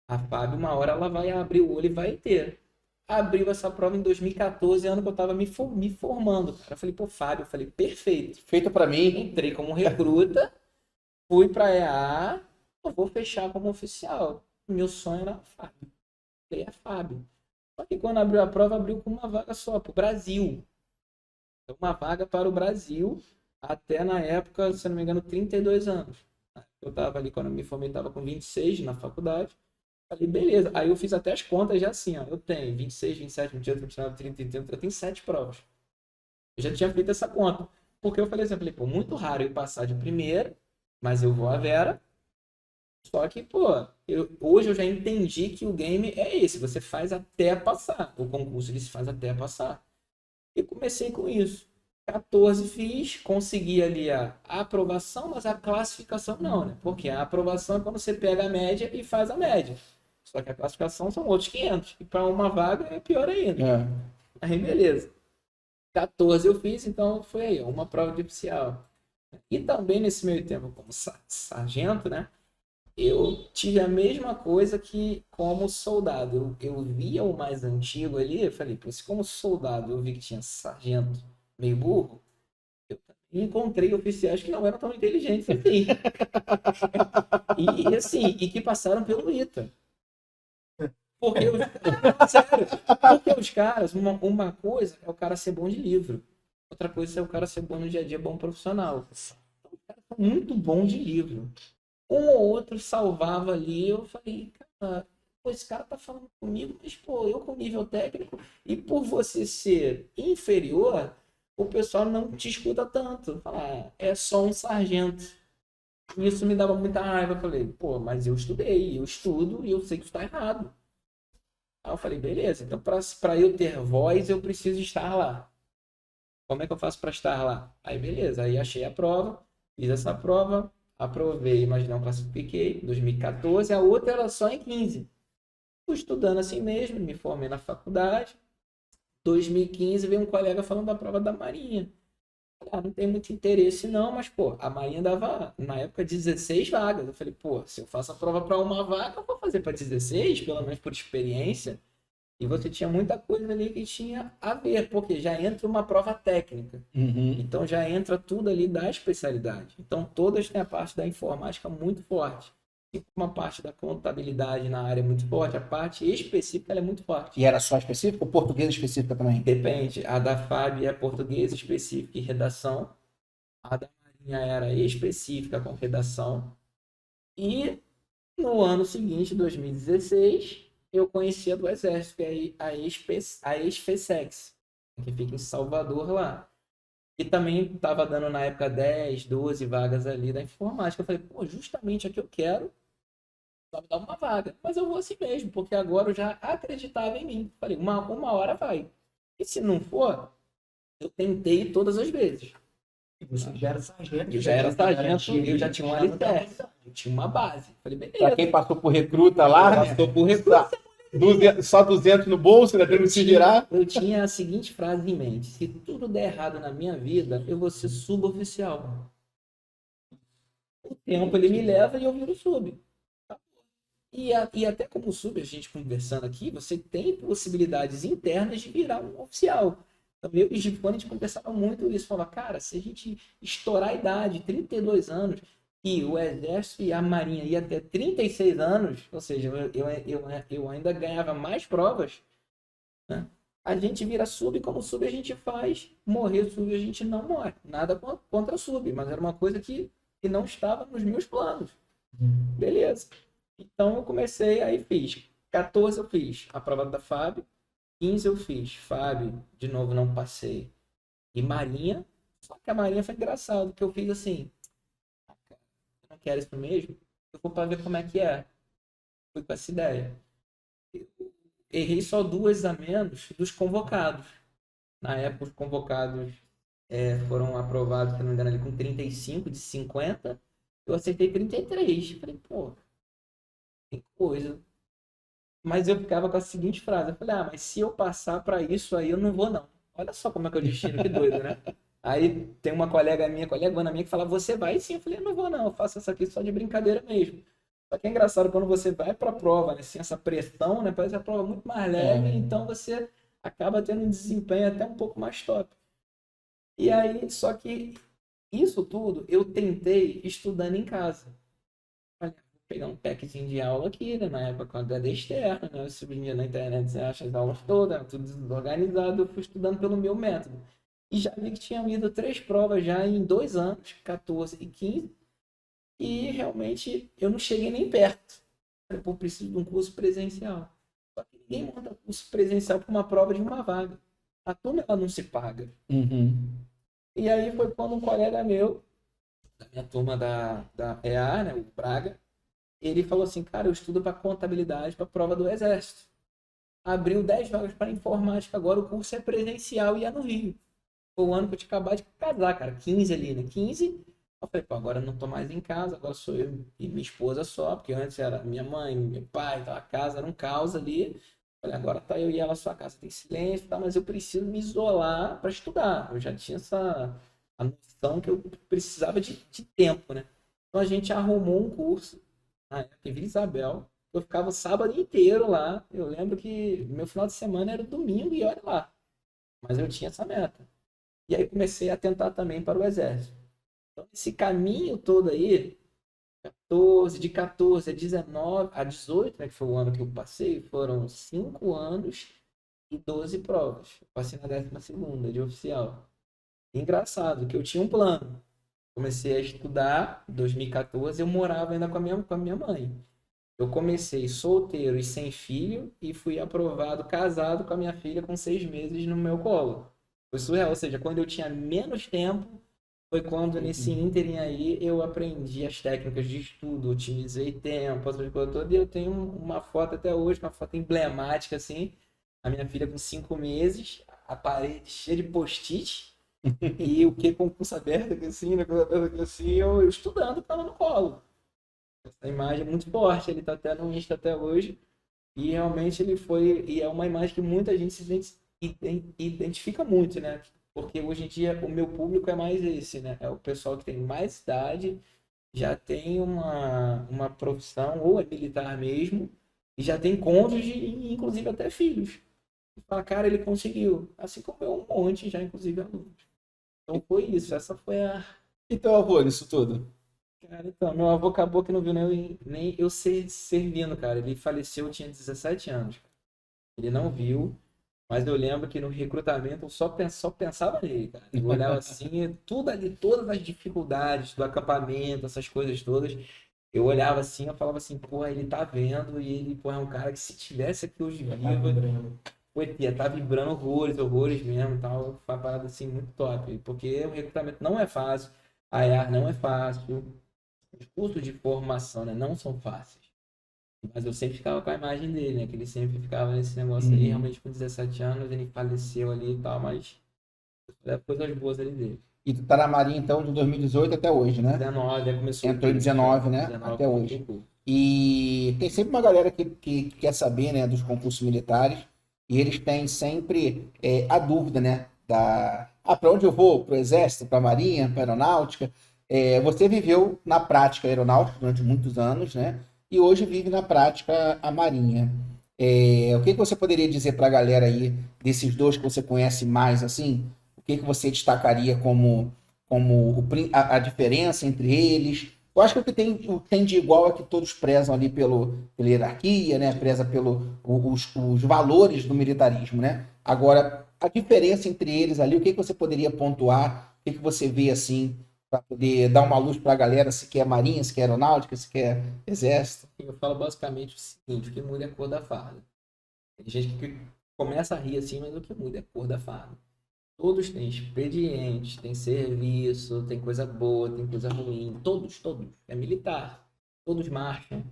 S3: a FAB uma hora ela vai abrir o olho e vai ter. abriu essa prova em 2014, ano que eu tava me formando, cara. Eu falei, pô, Fábio, eu falei, perfeito.
S1: Feito pra mim.
S3: Entrei como recruta, fui pra EA, eu vou fechar como oficial. Meu sonho era Fábio. Falei, é Fábio. Só que quando abriu a prova, abriu com uma vaga só, pro Brasil. Uma vaga para o Brasil, até na época, se não me engano, 32 anos. Eu tava ali, quando eu me formei, tava com 26 na faculdade. Falei, beleza. Aí eu fiz até as contas já assim, ó. Eu tenho 26, 27, 28, 29, 30, 30, eu tenho 7 provas. Eu já tinha feito essa conta. Porque eu falei assim, pô, muito raro eu passar de primeira, mas eu vou à Vera. Só que, pô, hoje eu já entendi que o game é esse, você faz até passar. O concurso ele se faz até passar. E comecei com isso. 14 fiz, consegui ali a aprovação, mas a classificação não, né? Porque a aprovação é quando você pega a média e faz a média. Só que a classificação são outros 500. E para uma vaga é pior ainda.
S1: É.
S3: Aí beleza. 14 eu fiz, então foi aí, uma prova de oficial. E também nesse meio tempo, como sargento, né? Eu tive a mesma coisa que como soldado. Eu via o mais antigo ali, eu falei, pô, se como soldado eu vi que tinha sargento meio burro, eu encontrei oficiais que não eram tão inteligentes assim. E assim, e que passaram pelo ITA. Porque sério, porque os caras, uma coisa é o cara ser bom de livro, outra coisa é o cara ser bom no dia a dia, bom profissional. Então, os caras são muito bons de livro. Um ou outro salvava ali, eu falei, cara, pô, esse cara tá falando comigo, mas pô, eu com nível técnico, e por você ser inferior, o pessoal não te escuta tanto. Fala, é só um sargento. Isso me dava muita raiva. Eu falei, pô, mas eu estudei, eu estudo e eu sei que isso tá errado. Aí eu falei, beleza, então para eu ter voz, eu preciso estar lá. Como é que eu faço para estar lá? Aí beleza, aí achei a prova, fiz essa prova, aprovei, mas não classifiquei, 2014, a outra era só em 15. Fui estudando assim mesmo, me formei na faculdade. 2015 veio um colega falando da prova da Marinha. Ah, não tem muito interesse não, mas pô, a Marinha dava, na época, 16 vagas. Eu falei, pô, se eu faço a prova para uma vaga, eu vou fazer para 16, pelo menos por experiência. E você tinha muita coisa ali que tinha a ver, porque já entra uma prova técnica.
S1: Uhum.
S3: Então já entra tudo ali da especialidade. Então todas têm a parte da informática muito forte. E uma parte da contabilidade na área muito forte, a parte específica ela é muito forte.
S1: E era só específico ou português específica também?
S3: Depende. A da FAB é português específico e redação. A da Marinha era específica com redação. E no ano seguinte, 2016, eu conheci a do Exército, que é a ex-FESEX, que fica em Salvador lá. E também estava dando na época 10, 12 vagas ali da informática. Eu falei, pô, justamente a que eu quero, só me dá uma vaga. Mas eu vou assim mesmo, porque agora eu já acreditava em mim. Falei, uma hora vai. E se não for, eu tentei todas as vezes.
S2: E você já era sargento.
S3: Eu já era sargento, eu já tinha um alicerce, eu tinha uma base. Falei,
S1: Pra
S3: beleza.
S1: quem passou por recruta lá, né?
S3: Passou por recruta.
S1: Só 200 no bolso, né? Tendo que se virar.
S3: Eu tinha a seguinte frase em mente: se tudo der errado na minha vida, eu vou ser suboficial. O tempo ele me leva e eu viro sub. E até como sub, a gente conversando aqui, você tem possibilidades internas de virar um oficial. Então, eu e o Gifone, a gente conversava muito isso. Falava, cara, se a gente estourar a idade, 32 anos, e o Exército e a Marinha ia até 36 anos, ou seja, eu ainda ganhava mais provas, né? A gente vira sub, como sub a gente faz, morrer sub a gente não morre. Nada contra sub, mas era uma coisa que não estava nos meus planos. Beleza. Então eu comecei, aí fiz. 14 eu fiz a prova da FAB, 15 eu fiz FAB, de novo não passei. E Marinha, só que a Marinha foi engraçado, que eu fiz assim, eu não quero isso mesmo, eu vou para ver como é que é. Fui com essa ideia. Errei só 2 a menos dos convocados. Na época, os convocados foram aprovados, se não me engano, ali com 35 de 50. Eu acertei 33. Falei, pô, tem coisa. Mas eu ficava com a seguinte frase. Eu falei, mas se eu passar para isso aí, eu não vou não. Olha só como é que é o destino, que doido, né? Aí tem uma colegona minha que fala, você vai sim? Eu falei, não vou não, eu faço essa aqui só de brincadeira mesmo. Só que é engraçado quando você vai para a prova, né, sem essa pressão, né, parece a prova muito mais leve, então você acaba tendo um desempenho até um pouco mais top. E aí, só que isso tudo eu tentei estudando em casa. Olha, vou pegar um packzinho de aula aqui, né, na época quando era externo, né, eu subia na internet, você acha as aulas todas, tudo desorganizado, eu fui estudando pelo meu método. E já vi que tinha lido 3 provas já em 2 anos, 14 e 15, e realmente eu não cheguei nem perto. Falei, pô, preciso de um curso presencial. Só que ninguém monta curso presencial para uma prova de uma vaga. A turma ela não se paga.
S1: Uhum.
S3: E aí foi quando um colega meu, da minha turma da EA, né, o Braga, ele falou assim, cara, eu estudo para contabilidade para a prova do Exército. Abriu 10 vagas para informática, agora o curso é presencial e é no Rio. Foi o ano que eu tinha acabado de casar, cara, 15 ali, né? 15. Eu falei, pô, agora eu não tô mais em casa, agora sou eu e minha esposa só, porque antes era minha mãe, meu pai, então a casa era um caos ali. Falei, agora tá eu e ela só, a casa tem silêncio, tá, mas eu preciso me isolar para estudar. Eu já tinha essa a noção que eu precisava de tempo, né? Então a gente arrumou um curso na época em Vila Isabel. Eu ficava o sábado inteiro lá. Eu lembro que meu final de semana era domingo e olha lá. Mas eu tinha essa meta. E aí comecei a tentar também para o exército. Então, esse caminho todo aí, 14, de 14 a 19, a 18, né, que foi o ano que eu passei, foram 5 anos e 12 provas. Eu passei na 12ª de oficial. Engraçado, que eu tinha um plano. Comecei a estudar em 2014, eu morava ainda com a minha mãe. Eu comecei solteiro e sem filho e fui aprovado casado com a minha filha com 6 meses no meu colo. Foi surreal, ou seja, quando eu tinha menos tempo, foi quando nesse ínterim aí eu aprendi as técnicas de estudo, otimizei tempo, essas coisas todas, e eu tenho uma foto até hoje, uma foto emblemática assim, a minha filha com 5 meses, a parede cheia de post-it, e o que com o curso aberto aqui assim, né, curso aberto aqui assim, eu estudando com ela no colo. Essa imagem é muito forte, ele tá até no Insta até hoje. E realmente ele foi. E é uma imagem que muita gente se identifica muito, né? Porque hoje em dia o meu público é mais esse, né? É o pessoal que tem mais idade, já tem uma profissão, ou é militar mesmo, e já tem cônjuge e inclusive até filhos. E fala, cara, ele conseguiu. Assim como eu, um monte já, inclusive alunos. Então foi isso, essa foi a.
S1: E teu avô nisso tudo?
S3: Cara, então, meu avô acabou que não viu nem eu servindo, cara. Ele faleceu, eu tinha 17 anos. Ele não viu, mas eu lembro que no recrutamento eu só pensava nele, cara. Eu olhava assim, tudo ali, todas as dificuldades do acampamento, essas coisas todas. Eu olhava assim, eu falava assim, porra, ele tá vendo e ele, porra, é um cara que se tivesse aqui hoje vivo, pô, ele ia tá vibrando horrores, horrores mesmo, tal. Foi uma parada assim muito top, porque o recrutamento não é fácil, a EAR não é fácil. Os cursos de formação, né, não são fáceis. Mas eu sempre ficava com a imagem dele, né? Que ele sempre ficava nesse negócio aí. Realmente, com 17 anos, ele faleceu ali e tal, mas é coisas boas ali dele.
S1: E tu tá na Marinha, então, de 2018 até hoje, né?
S3: 19, aí começou o
S1: Entrou em
S3: curso,
S1: 19,
S3: já.
S1: né?
S3: 19
S1: Até
S3: começou
S1: hoje.
S3: o curso.
S1: E tem sempre uma galera que quer saber, né, dos concursos militares, e eles têm sempre a dúvida, né, para onde eu vou? Para o Exército, para a Marinha, para a Aeronáutica? Você viveu na prática a Aeronáutica durante muitos anos, né? E hoje vive na prática a Marinha. O que você poderia dizer para a galera aí desses dois que você conhece mais, assim? O que você destacaria como a diferença entre eles? Eu acho que o que tem de igual é que todos prezam ali pela hierarquia, né? Preza os valores do militarismo, né? Agora, a diferença entre eles ali, o que você poderia pontuar? O que você vê assim, para poder dar uma luz para a galera, se quer marinha, se quer aeronáutica, se quer exército?
S3: Eu falo basicamente o seguinte: o que muda é a cor da farda. Tem gente que começa a rir assim, mas o que muda é a cor da farda. Todos têm expediente, tem serviço, tem coisa boa, tem coisa ruim. Todos. É militar. Todos marcham.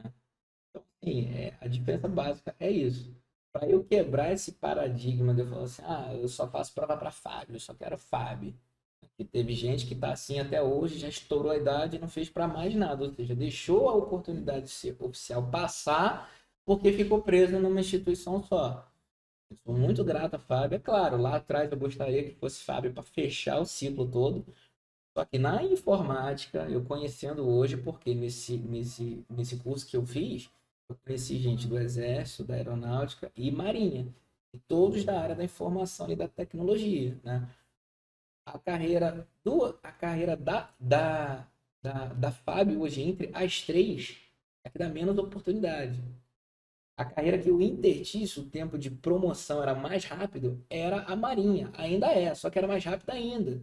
S3: Então, assim, a diferença básica é isso. Para eu quebrar esse paradigma de eu falar assim, eu só faço prova para FAB, eu só quero FAB. E teve gente que está assim até hoje, já estourou a idade e não fez para mais nada, ou seja, deixou a oportunidade de ser oficial passar porque ficou preso numa instituição só. Eu sou muito grato à FAB, é claro, lá atrás eu gostaria que fosse FAB para fechar o ciclo todo, Só que na informática, eu conhecendo hoje, porque nesse curso que eu fiz, eu conheci gente do Exército, da Aeronáutica e Marinha, e todos da área da informação e da tecnologia, né? A carreira da Fábio hoje, entre as três, é que dá menos oportunidade. A carreira que o Intertis, o tempo de promoção era mais rápido, era a Marinha. Ainda é, só que era mais rápido ainda.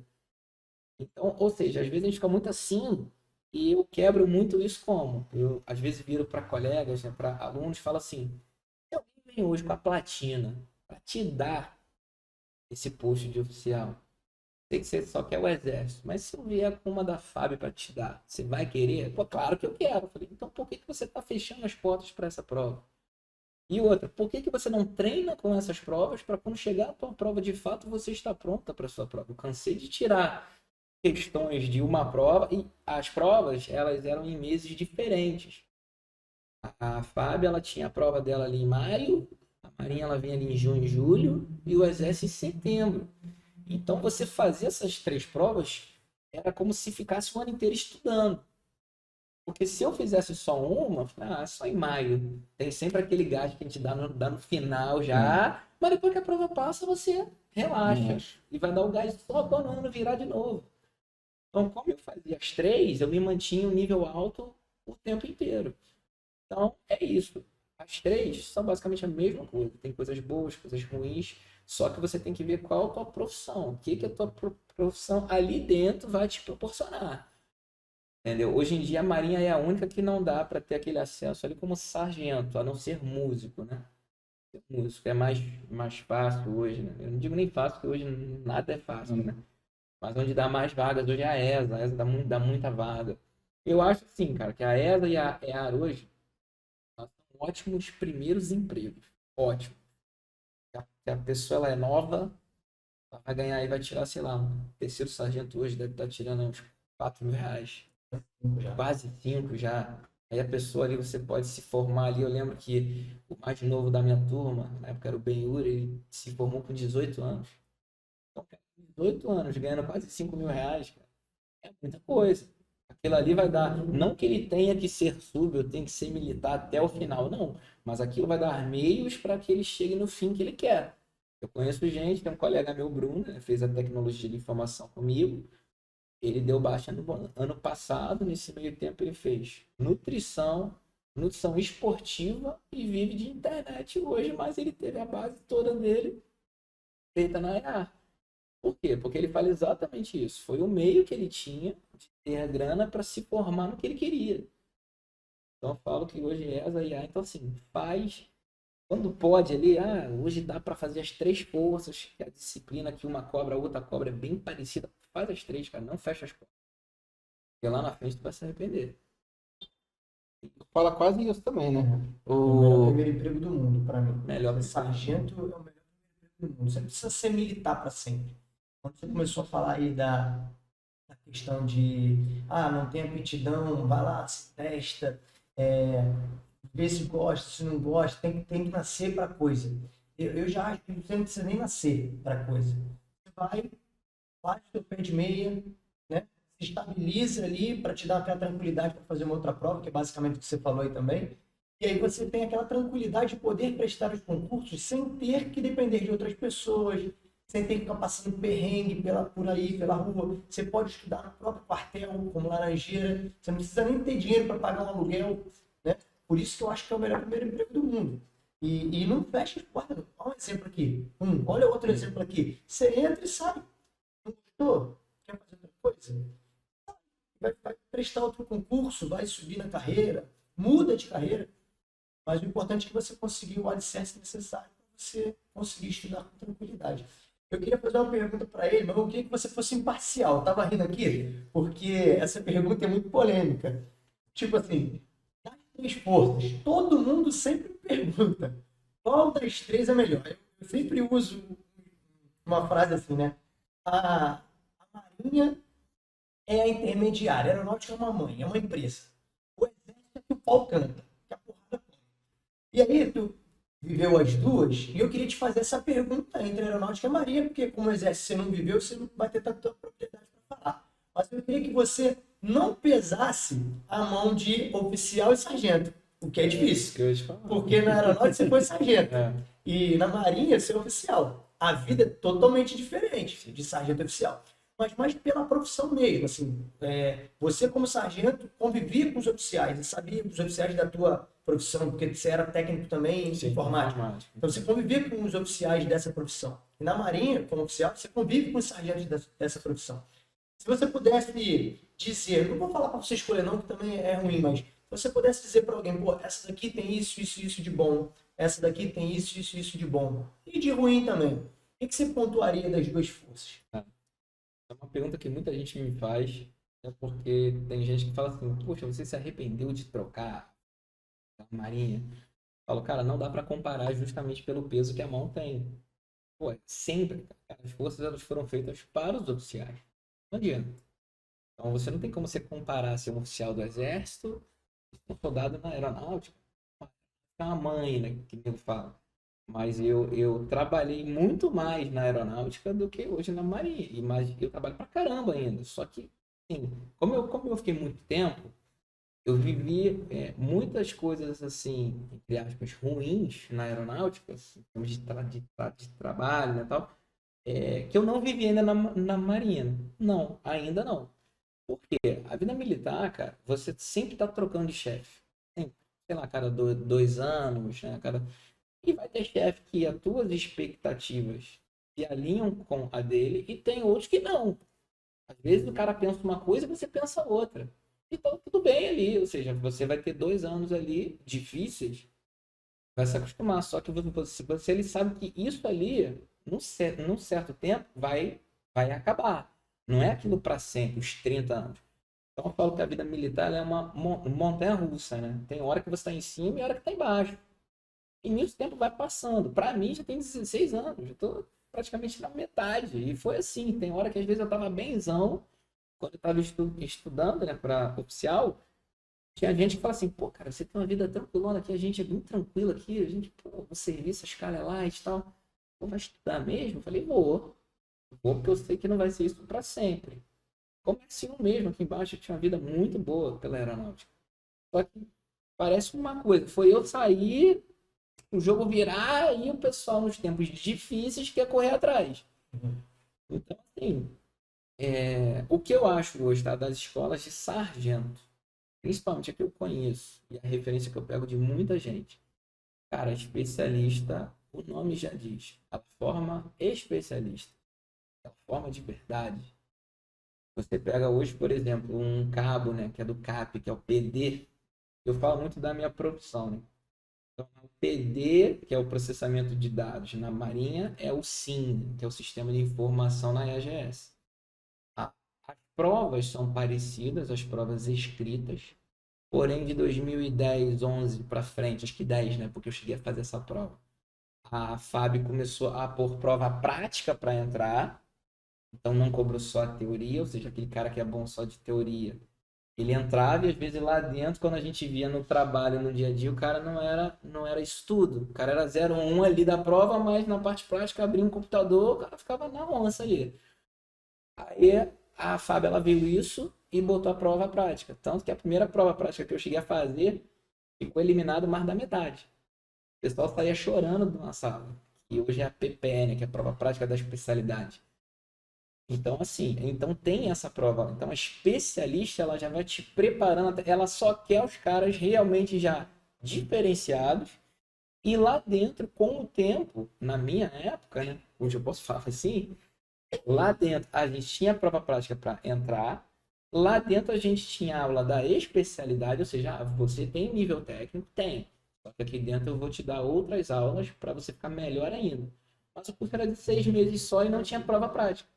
S3: Então, ou seja, às vezes a gente fica muito assim e eu quebro muito isso como? Eu, às vezes, viro para colegas, né, para alunos, falo assim: se alguém vem hoje com a platina para te dar esse posto de oficial, sei que você só quer o exército, mas se eu vier com uma da FAB para te dar, você vai querer? Pô, claro que eu quero. Eu falei: então por que você está fechando as portas para essa prova? E outra, por que você não treina com essas provas para quando chegar a tua prova de fato você está pronta para a sua prova? Eu cansei de tirar questões de uma prova e as provas elas eram em meses diferentes. A Fábio ela tinha a prova dela ali em maio, a Marinha ela vinha ali em junho e julho e o Exército em setembro. Então você fazia essas três provas era como se ficasse o ano inteiro estudando. Porque se eu fizesse só uma, só em maio. Tem sempre aquele gasto que a gente dá no final já. Mas depois que a prova passa, você relaxa. E vai dar o gás só quando o ano virar de novo. Então, como eu fazia as três, eu me mantinha um nível alto o tempo inteiro. Então, é isso. As três são basicamente a mesma coisa. Tem coisas boas, coisas ruins. Só que você tem que ver qual a tua profissão. O que a tua profissão ali dentro vai te proporcionar. Entendeu? Hoje em dia a Marinha é a única que não dá para ter aquele acesso ali como sargento, a não ser músico, né? Músico é mais fácil hoje, né? Eu não digo nem fácil, porque hoje nada é fácil, né? Mas onde dá mais vagas hoje é a ESA dá muita vaga. Eu acho assim, cara, que a ESA e a EAR hoje são ótimos primeiros empregos. Ótimo. Se a pessoa ela é nova, ela vai ganhar e vai tirar, sei lá, um terceiro sargento hoje deve estar tirando uns R$ 4.000. Quase 5 já. Aí a pessoa ali, você pode se formar ali. Eu lembro que o mais novo da minha turma, na época era o Benhur, ele se formou com 18 anos. Então, cara, 18 anos, ganhando quase R$ 5.000, cara, é muita coisa. Aquilo ali vai dar, não que ele tenha que ser sub, eu tenho que ser militar até o final, não. Mas aquilo vai dar meios para que ele chegue no fim que ele quer. Eu conheço gente, tem um colega meu, Bruno, né, fez a tecnologia de informação comigo. Ele deu baixa no ano passado, nesse meio tempo ele fez nutrição esportiva e vive de internet hoje, mas ele teve a base toda dele feita na EA. Por quê? Porque ele fala exatamente isso. Foi o meio que ele tinha de ter a grana para se formar no que ele queria. Então eu falo que hoje é a IA, então assim, faz quando pode ali, hoje dá para fazer as três forças, que a disciplina que uma cobra, a outra cobra é bem parecida. Faz as três, cara, não fecha as portas. Porque lá na frente tu vai se arrepender.
S1: Fala quase isso também, né?
S2: É o melhor primeiro emprego do mundo, para mim.
S3: Melhor
S2: Ser sargento é o melhor primeiro emprego do mundo. Você não precisa ser militar para sempre. Quando você começou a falar aí da questão de, não tem aptidão, vai lá, se testa, vê se gosta, se não gosta, tem que nascer para coisa. Eu já acho que você não precisa nem nascer para coisa. Você vai, faz o seu pé de meia, né? Se estabiliza ali para te dar aquela tranquilidade para fazer uma outra prova, que é basicamente o que você falou aí também. E aí você tem aquela tranquilidade de poder prestar os concursos sem ter que depender de outras pessoas, sem ter que ficar passando perrengue por aí, pela rua. Você pode estudar no próprio quartel, como Laranjeira. Você não precisa nem ter dinheiro para pagar um aluguel, né? Por isso que eu acho que é o melhor primeiro emprego do mundo. E não fecha as portas. Olha um exemplo aqui. Olha outro exemplo aqui. Você entra e sai. Não gostou? Quer fazer outra coisa? Vai prestar outro concurso, vai subir na carreira, muda de carreira. Mas o importante é que você conseguiu o alicerce necessário para você conseguir estudar com tranquilidade. Eu queria fazer uma pergunta para ele, mas eu queria que você fosse imparcial. Eu estava rindo aqui, porque essa pergunta é muito polêmica. Tipo assim, das três forças, todo mundo sempre pergunta qual das três é melhor. Eu sempre uso uma frase assim, né? A Marinha é a intermediária, a aeronáutica é uma mãe, é uma empresa. O exército é que o pau canta, que a porrada canta. E aí, tu viveu as duas, e eu queria te fazer essa pergunta entre a aeronáutica e a marinha, porque como exército você não viveu, você não vai ter tanta propriedade para falar. Mas eu queria que você não pesasse a mão de oficial e sargento, o que é difícil.
S3: Que eu ia te falar.
S2: Porque na aeronáutica você foi sargento.
S3: É.
S2: E na marinha você é oficial. A vida é totalmente diferente de sargento e oficial. Mas mais pela profissão mesmo, assim. Você como sargento convivia com os oficiais e sabia os oficiais da tua profissão, porque você era técnico também em
S3: Sim,
S2: informática. Então você convivia com os oficiais dessa profissão. E na marinha, como oficial, você convive com os sargentos dessa profissão. Se você pudesse dizer, não vou falar para você escolher não, que também é ruim, mas se você pudesse dizer para alguém, pô, essa daqui tem isso, isso, isso de bom, essa daqui tem isso, isso, isso de bom, e de ruim também, o que você pontuaria das duas forças?
S3: É uma pergunta que muita gente me faz, é porque tem gente que fala assim, poxa, você se arrependeu de trocar a marinha? Eu falo, cara, não dá para comparar justamente pelo peso que a mão tem. Pô, sempre, cara, as forças elas foram feitas para os oficiais. Não adianta. Então você não tem como você comparar ser um oficial do exército com um soldado na aeronáutica. É uma mãe, né, que eu falo. Mas eu trabalhei muito mais na aeronáutica do que hoje na marinha. Mas eu trabalho pra caramba ainda. Só que, assim, como eu fiquei muito tempo, eu vivi muitas coisas, assim, entre aspas, ruins na aeronáutica, assim, em termos de trabalho, né, tal, que eu não vivi ainda na marinha. Não, ainda não. Porque a vida militar, cara, você sempre tá trocando de chefe. Sempre. Sei lá, cada 2 anos, né? E vai ter chefe que as tuas expectativas se alinham com a dele e tem outros que não. Às vezes o cara pensa uma coisa e você pensa outra. Então tudo bem ali, ou seja, você vai ter 2 anos ali difíceis, vai se acostumar. Só que você ele sabe que isso ali, num certo tempo, vai acabar. Não é aquilo para sempre, os 30 anos. Então eu falo que a vida militar ela é uma montanha russa, né? Tem hora que você está em cima e hora que está embaixo. E nisso o tempo vai passando. Para mim já tem 16 anos, já estou praticamente na metade. E foi assim, tem hora que às vezes eu estava benzão, quando eu estava estudando, né, para oficial, tinha gente que fala assim, pô, cara, você tem uma vida tranquilona aqui, a gente é bem tranquilo aqui, a gente, pô, o serviço, a escala é light e tal. Pô, vai estudar mesmo? Eu falei, vou porque eu sei que não vai ser isso para sempre. Como é assim mesmo, aqui embaixo eu tinha uma vida muito boa pela aeronáutica. Só que parece uma coisa, foi eu sair, o jogo virar e o pessoal nos tempos difíceis quer correr atrás. Então, assim, o que eu acho hoje, tá, das escolas de sargento, principalmente a que eu conheço, e a referência que eu pego de muita gente, cara, especialista, o nome já diz, a forma especialista, a forma de verdade. Você pega hoje, por exemplo, um cabo, né, que é do CAP, que é o PD, eu falo muito da minha profissão, né? Então, o PD, que é o processamento de dados na Marinha, é o SIM, que é o Sistema de Informação na EAGS. As provas são parecidas, as provas escritas, porém de 2010, 11 para frente, acho que 10, né, porque eu cheguei a fazer essa prova. A FAB começou a pôr prova prática para entrar, então não cobrou só a teoria, ou seja, aquele cara que é bom só de teoria. Ele entrava e às vezes lá dentro, quando a gente via no trabalho, no dia a dia, o cara não era estudo. O cara era 0,1 ali da prova, mas na parte prática abria um computador, o cara ficava na onça ali. Aí a Fábio ela viu isso e botou a prova prática. Tanto que a primeira prova prática que eu cheguei a fazer ficou eliminado mais da metade. O pessoal saía chorando de uma sala. E hoje é a PPN, que é a prova prática da especialidade. Então, assim, então tem essa prova. Então, a especialista, ela já vai te preparando, ela só quer os caras realmente já diferenciados. E lá dentro, com o tempo, na minha época, né, hoje eu posso falar assim, lá dentro a gente tinha prova prática para entrar, lá dentro a gente tinha aula da especialidade, ou seja, você tem nível técnico? Tem. Só que aqui dentro eu vou te dar outras aulas para você ficar melhor ainda. Mas o curso era de 6 meses só e não tinha prova prática.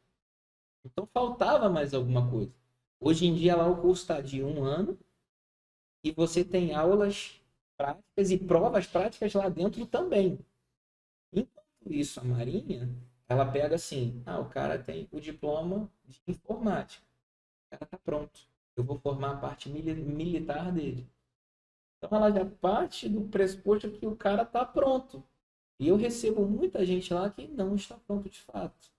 S3: Então faltava mais alguma coisa. Hoje em dia lá o curso está de 1 ano e você tem aulas práticas e provas práticas lá dentro também. Enquanto isso, a Marinha, ela pega assim, o cara tem o diploma de informática. O cara está pronto. Eu vou formar a parte militar dele. Então ela já parte do pressuposto que o cara está pronto. E eu recebo muita gente lá que não está pronto de fato.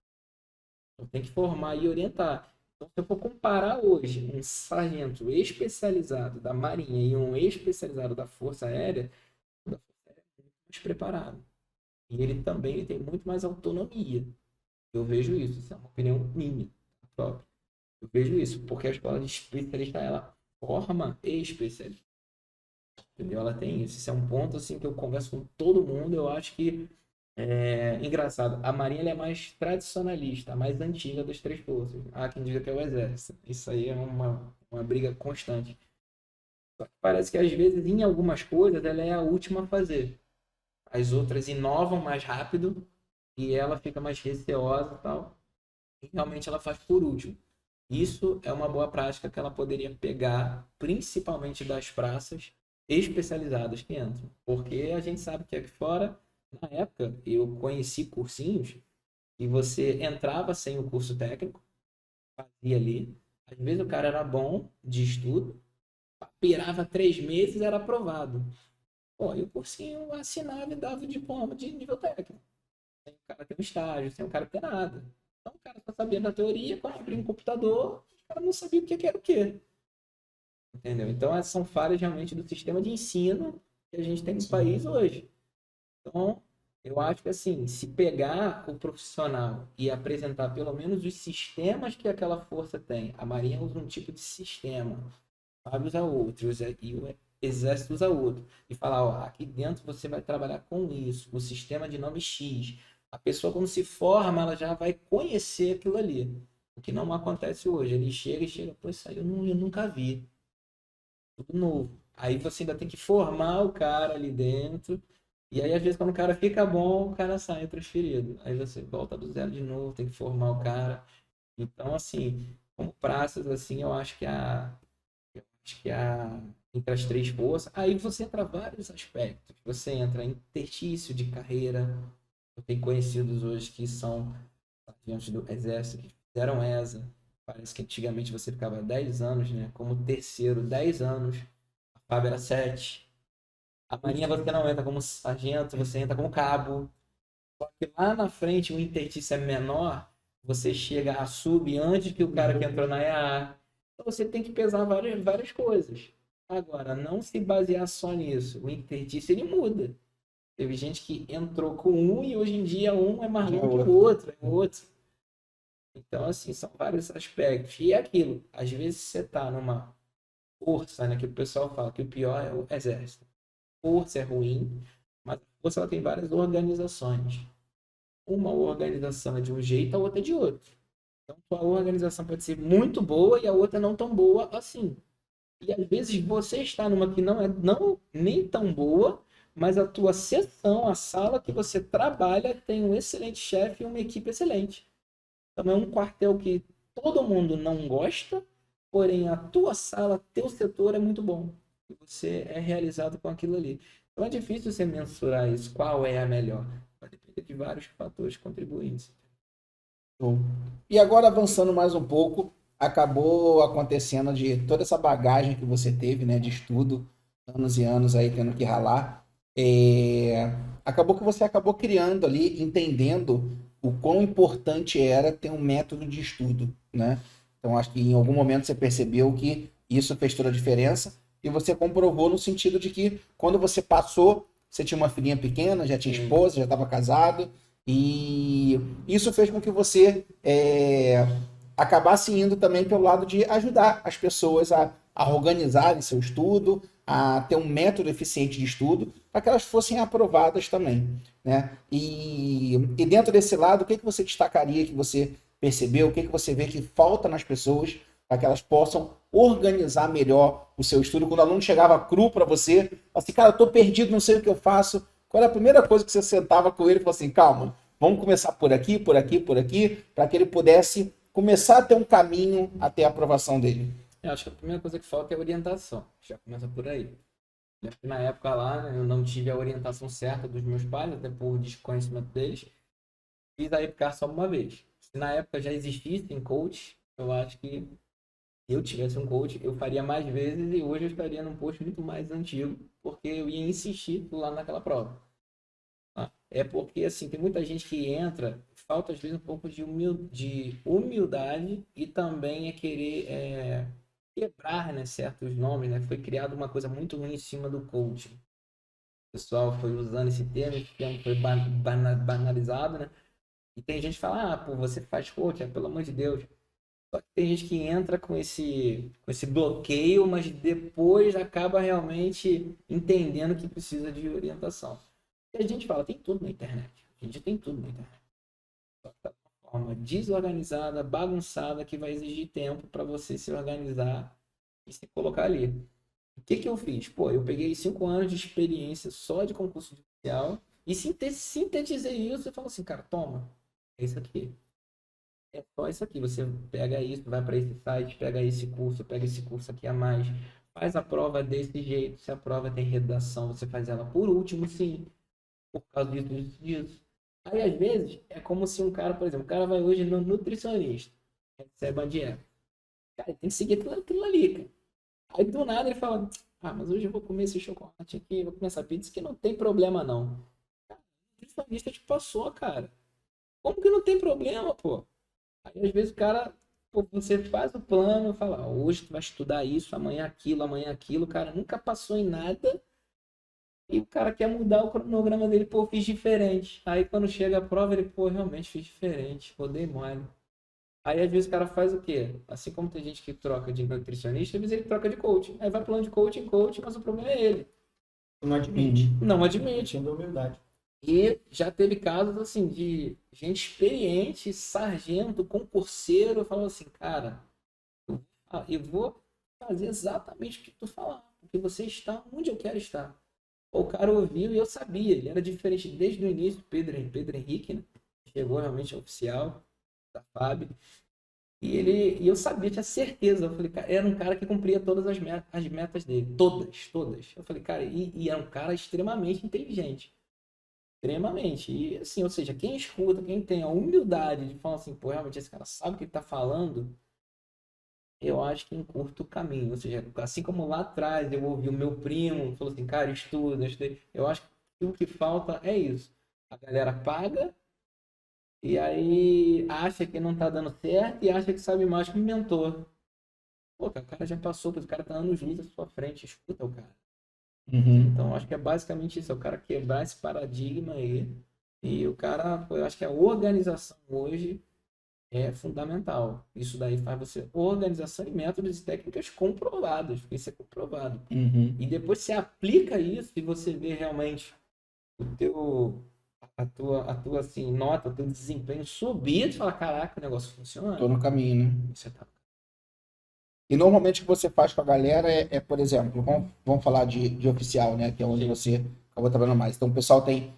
S3: Então tem que formar e orientar. Então, se eu for comparar hoje um sargento especializado da Marinha e um especializado da Força Aérea, o da Força Aérea é muito mais preparado. E ele também tem muito mais autonomia. Eu vejo isso é uma opinião minha própria. Eu vejo isso, porque a escola de especialista, ela forma especialista. Entendeu? Ela tem isso. Isso é um ponto assim que eu converso com todo mundo. Eu acho que é engraçado. A Marinha ela é mais tradicionalista, a mais antiga das três forças. Há quem diga que é o Exército. Isso aí é uma briga constante. Só que parece que às vezes, em algumas coisas, ela é a última a fazer. As outras inovam mais rápido e ela fica mais receosa e tal. E realmente ela faz por último. Isso é uma boa prática que ela poderia pegar, principalmente das praças especializadas que entram. Porque a gente sabe que aqui fora, na época, eu conheci cursinhos e você entrava sem o curso técnico, fazia ali. Às vezes o cara era bom de estudo, pirava 3 meses, era aprovado. Pô, e o cursinho assinava e dava o diploma de nível técnico. Sem o cara ter um estágio, sem o cara ter nada. Então o cara só sabia da teoria, quando abria um computador, o cara não sabia o que era o quê. Entendeu? Então essas são falhas realmente do sistema de ensino que a gente tem no país hoje. Então, eu acho que assim, se pegar o profissional e apresentar pelo menos os sistemas que aquela força tem, a Marinha usa um tipo de sistema, o Fábio usa outro, e o Exército usa outro, e falar, ó, aqui dentro você vai trabalhar com isso, o sistema de nome X. A pessoa, quando se forma, ela já vai conhecer aquilo ali. O que não acontece hoje. Ele chega, pô, isso aí eu nunca vi. Tudo novo. Aí você ainda tem que formar o cara ali dentro. E aí, às vezes, quando o cara fica bom, o cara sai transferido. Aí você volta do zero de novo, tem que formar o cara. Então, assim, como praças, assim, eu acho que entre as três forças, aí você entra vários aspectos. Você entra em interstício de carreira. Eu tenho conhecidos hoje que são sargentos do Exército, que fizeram ESA. Parece que antigamente você ficava 10 anos, né? Como terceiro, 10 anos. A FAB era 7. A Marinha você não entra como sargento, você entra como cabo. Só que lá na frente o interstício é menor, você chega a sub antes que o cara que entrou na EA. Então você tem que pesar várias coisas. Agora, não se basear só nisso. O interstício ele muda. Teve gente que entrou com um e hoje em dia um é mais longo que o outro, é o outro. Então, assim, são vários aspectos. E é aquilo, às vezes você tá numa força, né, que o pessoal fala que o pior é o exército. Força é ruim, mas a força ela tem várias organizações. Uma organização é de um jeito, a outra é de outro. Então, a organização pode ser muito boa e a outra não tão boa assim. E às vezes você está numa que não é nem tão boa, mas a tua seção, a sala que você trabalha, tem um excelente chefe e uma equipe excelente. Então é um quartel que todo mundo não gosta, porém a tua sala, teu setor é muito bom. E você é realizado com aquilo ali. Então é difícil você mensurar isso, qual é a melhor. Vai depender de vários fatores contribuintes.
S1: Show. E agora avançando mais um pouco, acabou acontecendo de toda essa bagagem que você teve, né, de estudo, anos e anos aí tendo que ralar, acabou que você acabou criando ali, entendendo o quão importante era ter um método de estudo, né? Então acho que em algum momento você percebeu que isso fez toda a diferença e você comprovou no sentido de que quando você passou, você tinha uma filhinha pequena, já tinha esposa, já estava casado, e isso fez com que você acabasse indo também pelo lado de ajudar as pessoas a organizarem seu estudo, a ter um método eficiente de estudo, para que elas fossem aprovadas também, né? E dentro desse lado, o que você destacaria que você percebeu, o que você vê que falta nas pessoas para que elas possam organizar melhor o seu estudo? Quando o aluno chegava cru para você, assim, cara, eu estou perdido, não sei o que eu faço. Qual era a primeira coisa que você sentava com ele e falou assim, calma, vamos começar por aqui, por aqui, por aqui, para que ele pudesse começar a ter um caminho até a aprovação dele?
S3: Eu acho que a primeira coisa que falta é orientação. Já começa por aí. Na época lá, né, eu não tive a orientação certa dos meus pais, até por desconhecimento deles. Fiz a EPICAR só uma vez. Se na época já existissem coach, eu acho que se eu tivesse um coach, eu faria mais vezes e hoje eu estaria num posto muito mais antigo, porque eu ia insistir lá naquela prova. É porque, assim, tem muita gente que entra, falta, às vezes, um pouco de humildade e também é querer quebrar, né, certos nomes, né? Foi criada uma coisa muito ruim em cima do coaching. O pessoal foi usando esse termo foi banalizado, né? E tem gente que fala, ah, pô, você faz coaching, pelo amor de Deus. Só que tem gente que entra com esse bloqueio, mas depois acaba realmente entendendo que precisa de orientação. E a gente fala, tem tudo na internet. A gente tem tudo na internet. Só que tá de uma forma desorganizada, bagunçada, que vai exigir tempo para você se organizar e se colocar ali. O que que eu fiz? Pô, eu peguei 5 anos de experiência só de concurso judicial e sintetizei isso e falo assim, cara, toma, é isso aqui. É só isso aqui. Você pega isso, vai para esse site, pega esse curso aqui a mais, faz a prova desse jeito. Se a prova tem redação, você faz ela por último, sim, por causa disso. Aí, às vezes, é como se um cara, por exemplo, o cara vai hoje no nutricionista, recebe uma dieta. Cara, ele tem que seguir aquilo ali, cara. Aí, do nada, ele fala, ah, mas hoje eu vou comer esse chocolate aqui, vou comer essa pizza, que não tem problema, não. Cara, o nutricionista te passou, cara. Como que não tem problema, pô? Aí, às vezes, o cara, pô, você faz o plano, fala, "Ah, hoje tu vai estudar isso, amanhã aquilo, o cara nunca passou em nada, e o cara quer mudar o cronograma dele, pô, fiz diferente. Aí, quando chega a prova, ele, pô, realmente fiz diferente, pô, dei mole. Aí, às vezes, o cara faz o quê? Assim como tem gente que troca de nutricionista, às vezes ele troca de coaching. Aí vai plano de coaching, mas o problema é ele.
S2: Não admite.
S3: Não admite.
S2: Tendo humildade.
S3: E já teve casos assim de gente experiente, sargento, concurseiro, falou assim, cara, eu vou fazer exatamente o que tu falar, porque você está onde eu quero estar. O cara ouviu e eu sabia, ele era diferente desde o início, Pedro Henrique, né? Chegou realmente oficial da FAB. E eu sabia, tinha certeza. Eu falei, cara, era um cara que cumpria todas as metas dele. Todas, todas. Eu falei, cara, e era um cara extremamente inteligente. Extremamente. E assim, ou seja, quem escuta, quem tem a humildade de falar assim, pô, realmente esse cara sabe o que ele tá falando, eu acho que encurta o caminho. Ou seja, assim como lá atrás eu ouvi o meu primo, falou assim, cara, estuda, estuda. Eu acho que o que falta é isso. A galera paga e aí acha que não tá dando certo e acha que sabe mais que o mentor. Pô, cara, o cara já passou, o cara tá anos luz à sua frente, escuta o cara.
S1: Uhum.
S3: Então, acho que é basicamente isso, é o cara quebrar esse paradigma aí. E o cara, pô, eu acho que a organização hoje é fundamental. Isso daí faz você organização e métodos e técnicas comprovadas, porque isso é comprovado.
S1: Uhum.
S3: E depois você aplica isso e você vê realmente o teu, a tua assim, nota, o teu desempenho subir, tu fala, caraca, o negócio funciona.
S1: Tô no caminho, né?
S3: Você tá...
S1: E normalmente o que você faz com a galera por exemplo, vamos falar de oficial, né? Que é onde
S3: Sim.
S1: você acabou trabalhando mais. Então o pessoal tem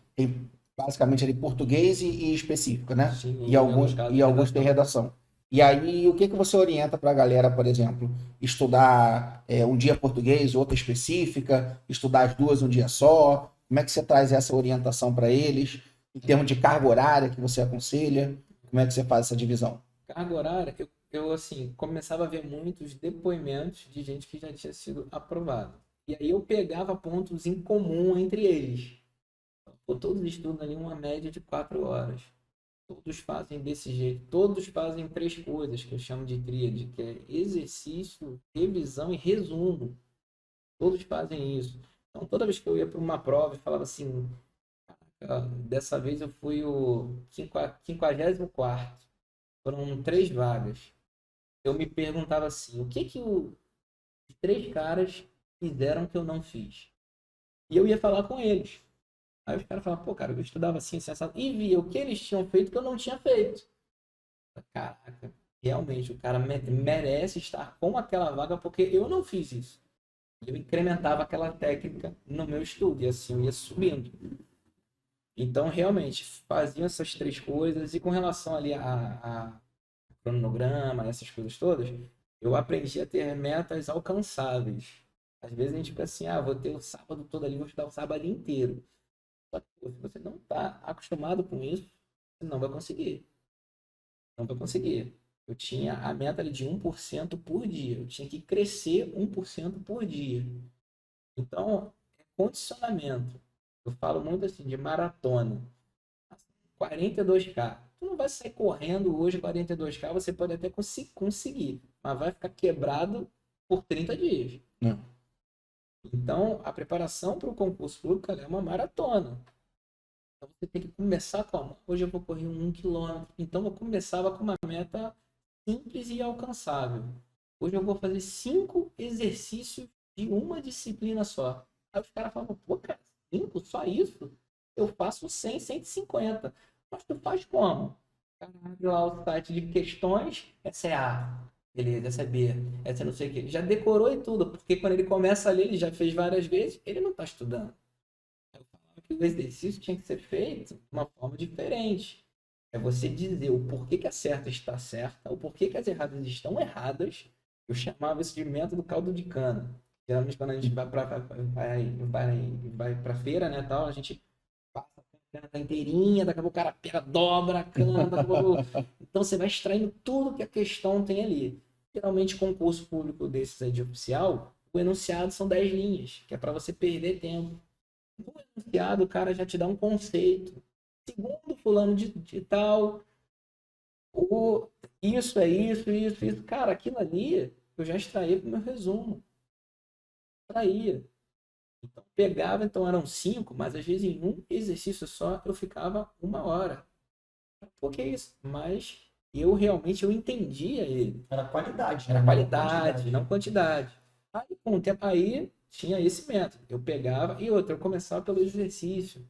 S1: basicamente ali português e específico, né?
S3: Sim,
S1: E alguns,
S3: casos,
S1: e alguns têm redação. E aí, o que você orienta para a galera, por exemplo, estudar um dia português, outra específica, estudar as duas um dia só? Como é que você traz essa orientação para eles? Em termos de carga horária que você aconselha? Como é que você faz essa divisão?
S3: Carga horária, eu assim, começava a ver muitos depoimentos de gente que já tinha sido aprovado. E aí eu pegava pontos em comum entre eles. Pô, todos estudam ali uma média de 4 horas. Todos fazem desse jeito. Todos fazem 3 coisas que eu chamo de tríade, que é exercício, revisão e resumo. Todos fazem isso. Então, toda vez que eu ia para uma prova e falava assim, dessa vez eu fui o 54º. Foram 3 vagas. Eu me perguntava assim, o que que os 3 caras fizeram que eu não fiz? E eu ia falar com eles. Aí os caras falavam, pô, cara, eu estudava assim, assim, assado, e via o que eles tinham feito que eu não tinha feito. Caraca, realmente, o cara merece estar com aquela vaga porque eu não fiz isso. Eu incrementava aquela técnica no meu estudo e assim eu ia subindo. Então, realmente, faziam essas 3 coisas e com relação ali a cronograma, essas coisas todas, eu aprendi a ter metas alcançáveis. Às vezes a gente pensa assim, vou ter o sábado todo ali, vou estudar o sábado inteiro. Só que se você não está acostumado com isso, você não vai conseguir. Não vai conseguir. Eu tinha a meta ali de 1% por dia. Eu tinha que crescer 1% por dia. Então, é condicionamento. Eu falo muito assim de maratona. 42K. Tu não vai sair correndo hoje 42K, você pode até conseguir, mas vai ficar quebrado por 30 dias.
S1: Não.
S3: Então, a preparação para o concurso público ela é uma maratona. Então, você tem que começar como? Hoje eu vou correr 1 quilômetro. Então, eu começava com uma meta simples e alcançável. Hoje eu vou fazer 5 exercícios de uma disciplina só. Aí os caras falam, pô, cara, 5? Só isso? Eu faço 100, 150. Mas tu faz como? O cara abre lá o site de questões, essa é A, beleza, essa é B, essa é não sei o quê. Já decorou e tudo, porque quando ele começa ali, ele já fez várias vezes, ele não está estudando. Eu falava que o exercício tinha que ser feito de uma forma diferente. É você dizer o porquê que a certa está certa, o porquê que as erradas estão erradas. Eu chamava isso de método caldo de cana. Geralmente quando a gente vai para feira, né, tal, a gente passa a cana tá inteirinha, daqui a pouco o cara pega, dobra a cana, daqui a pouco... Então você vai extraindo tudo que a questão tem ali. Geralmente concurso público desses aí de oficial, o enunciado são 10 linhas, que é para você perder tempo. No enunciado o cara já te dá um conceito. Segundo fulano de tal, isso é isso. Cara, aquilo ali eu já extraía para o meu resumo. Extraía. Então, pegava, então eram 5, mas às vezes em um exercício só eu ficava 1 hora. Por que isso? Mas eu entendia ele.
S2: Era qualidade.
S3: Era
S2: né?
S3: qualidade, não quantidade. Aí, com o tempo, aí tinha esse método. Eu pegava e outra, eu começava pelo exercício.